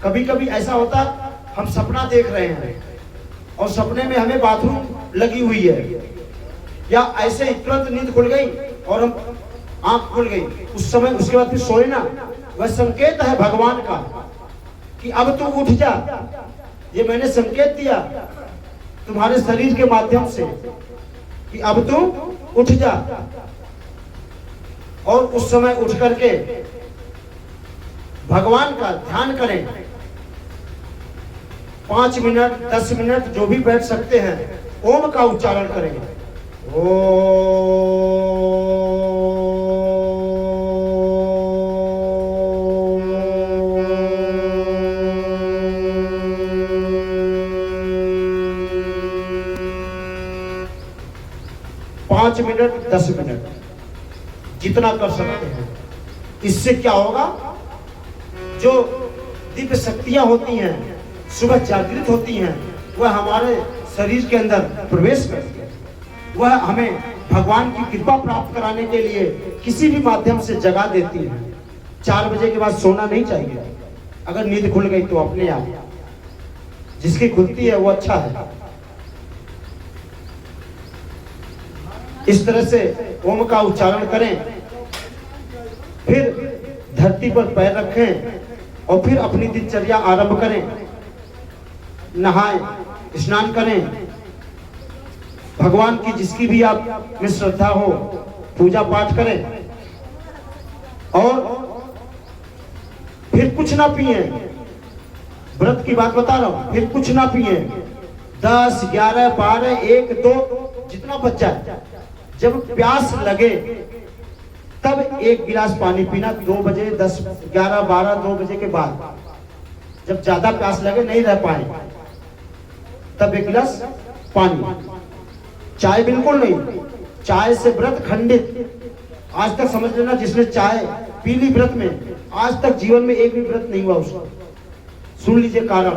Speaker 2: कभी कभी ऐसा होता, हम सपना देख रहे हैं और सपने में हमें बाथरूम लगी हुई है, या ऐसे ही तुरंत नींद खुल गई और हम आंख खुल गई, उस समय उसके बाद फिर सोए ना, वह संकेत है भगवान का कि अब तू उठ जा। ये मैंने संकेत दिया तुम्हारे शरीर के माध्यम से कि अब तू उठ जा। और उस समय उठ करके भगवान का ध्यान करें। 5 मिनट 10 मिनट जो भी बैठ सकते हैं, ओम का उच्चारण करें। पाँच मिनट 10 मिनट जितना कर सकते हैं। इससे क्या होगा, जो दिव्य शक्तियां होती हैं, सुबह जागृत होती हैं, वह हमारे शरीर के अंदर प्रवेश करती है। वह हमें भगवान की कृपा प्राप्त कराने के लिए किसी भी माध्यम से जगा देती है। 4 बजे के बाद सोना नहीं चाहिए। अगर नींद खुल गई तो अपने आप, जिसकी खुलती है वो अच्छा है। इस तरह से ओम का उच्चारण करें, फिर धरती पर पैर रखें और फिर अपनी दिनचर्या आरंभ करें। नहाएं, स्नान करें, भगवान की जिसकी भी आप में श्रद्धा हो पूजा पाठ करें और फिर कुछ ना पिए। व्रत की बात बता रहा हूं, फिर कुछ ना पिए। 10, 11, 12, 1, 2 जितना बच जाए। जब प्यास लगे तब 1 गिलास पानी पीना। 2 बजे 10, 11, 12, 2 बजे के बाद जब ज्यादा प्यास लगे, नहीं रह पाए, तब 1 गिलास पानी। चाय बिल्कुल नहीं, चाय से व्रत खंडित। आज तक समझ लेना, जिसने चाय पी ली व्रत में, आज तक जीवन में एक भी व्रत नहीं हुआ उसका। सुन लीजिए कारण।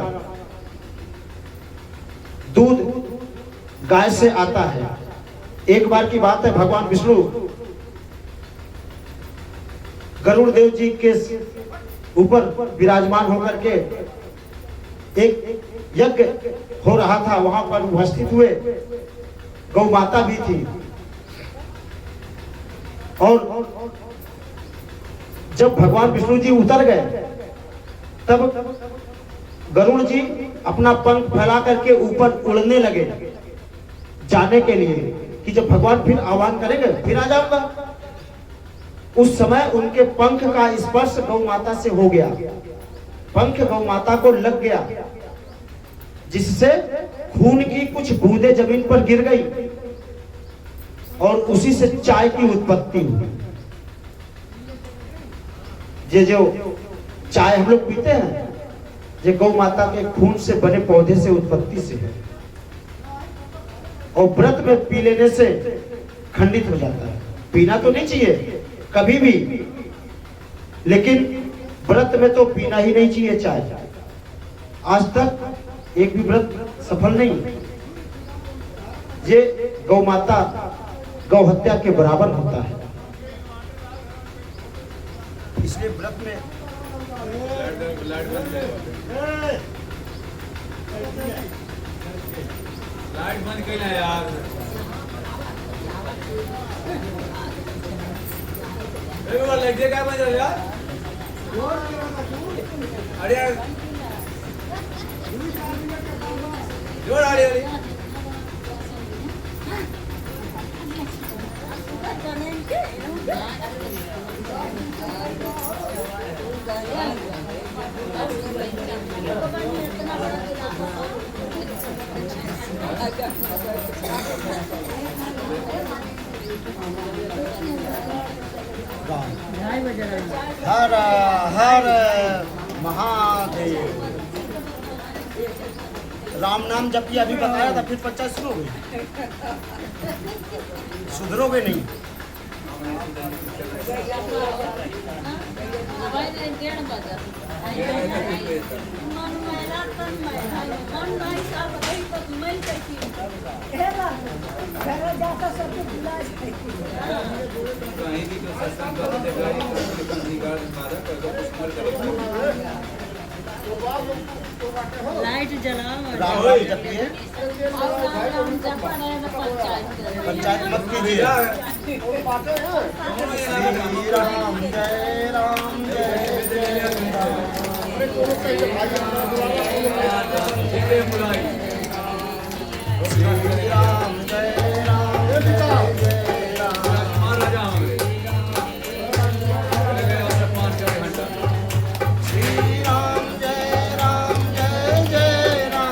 Speaker 2: दूध गाय से आता है। एक बार की बात है, भगवान विष्णु गरुड़ देव जी के ऊपर विराजमान होकर के एक यज्ञ हो रहा था, वहां पर उपस्थित हुए। गौ माता भी थी और जब भगवान विष्णु जी उतर गए, तब गरुड़ जी अपना पंख फैला करके ऊपर उड़ने लगे जाने के लिए कि जब भगवान फिर आह्वान करेंगे फिर आ जाऊंगा। उस समय उनके पंख का स्पर्श गौ माता से हो गया, पंख गौ माता को लग गया, जिससे खून की कुछ बूंदें जमीन पर गिर गई और उसी से चाय की उत्पत्ति हुई। ये जो चाय हम लोग पीते हैं, ये गौ माता के खून से बने पौधे से उत्पत्ति से है, और व्रत में पी लेने से खंडित हो जाता है। पीना तो नहीं चाहिए कभी भी, लेकिन व्रत में तो पीना ही नहीं चाहिए चाय। आज तक एक भी व्रत सफल नहीं। ये गौ माता गौ हत्या के बराबर होता है, इसलिए व्रत में
Speaker 5: लाइट बंद कैला यार। लाइट दे काय बंद यार। अरे यार जोर आ रही है।
Speaker 2: हर हर महादेव। राम नाम जब अभी बताया था, फिर पंचायत शुरू हो गई। सुधरोगे नहीं।
Speaker 4: लाइट जलाओ।
Speaker 2: राम नाम जपिए, पंचायत मत कीजिए। श्री राम जय राम जय जय राम। श्री राम जय राम जय जय राम। श्री राम जय राम जय जय राम।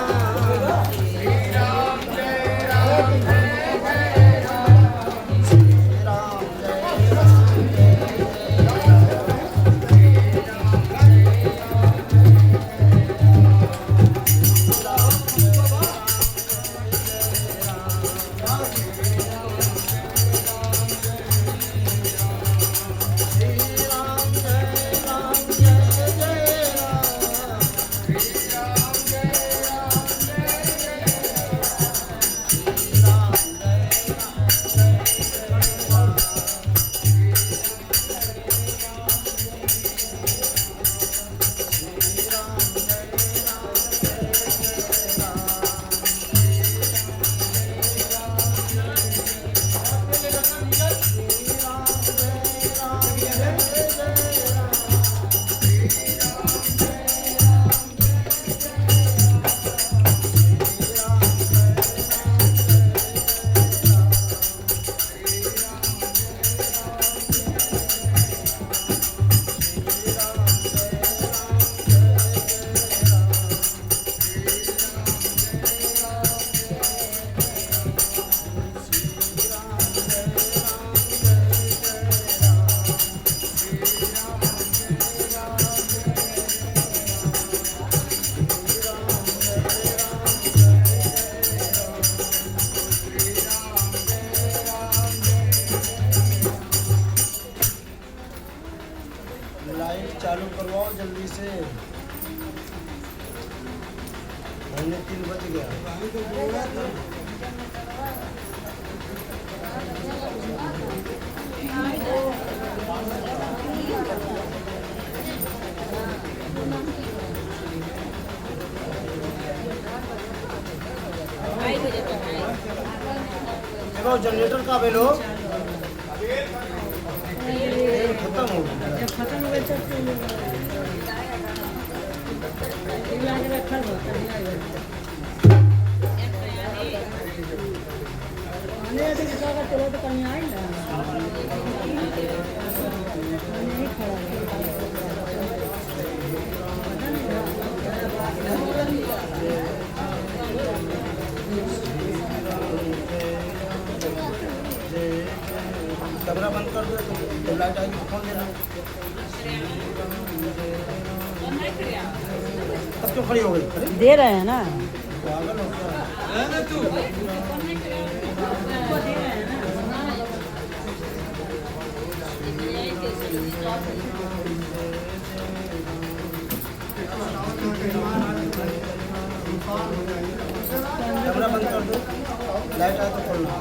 Speaker 2: श्री राम जय राम जय जय राम। श्री राम जय राम लाइट चालू करवाओ जल्दी से, हमने 3 बज गया। देखो जनरेटर का बिल हो खत्म हो गया।
Speaker 4: जब खत्म हो गए तब रखा चलो तो कहीं आए ना नहीं खड़ा।
Speaker 2: अब क्यों खड़ी हो गई?
Speaker 4: दे रहे हैं ना।
Speaker 2: कैमरा बंद कर दो, लाइट आए तो खोलना।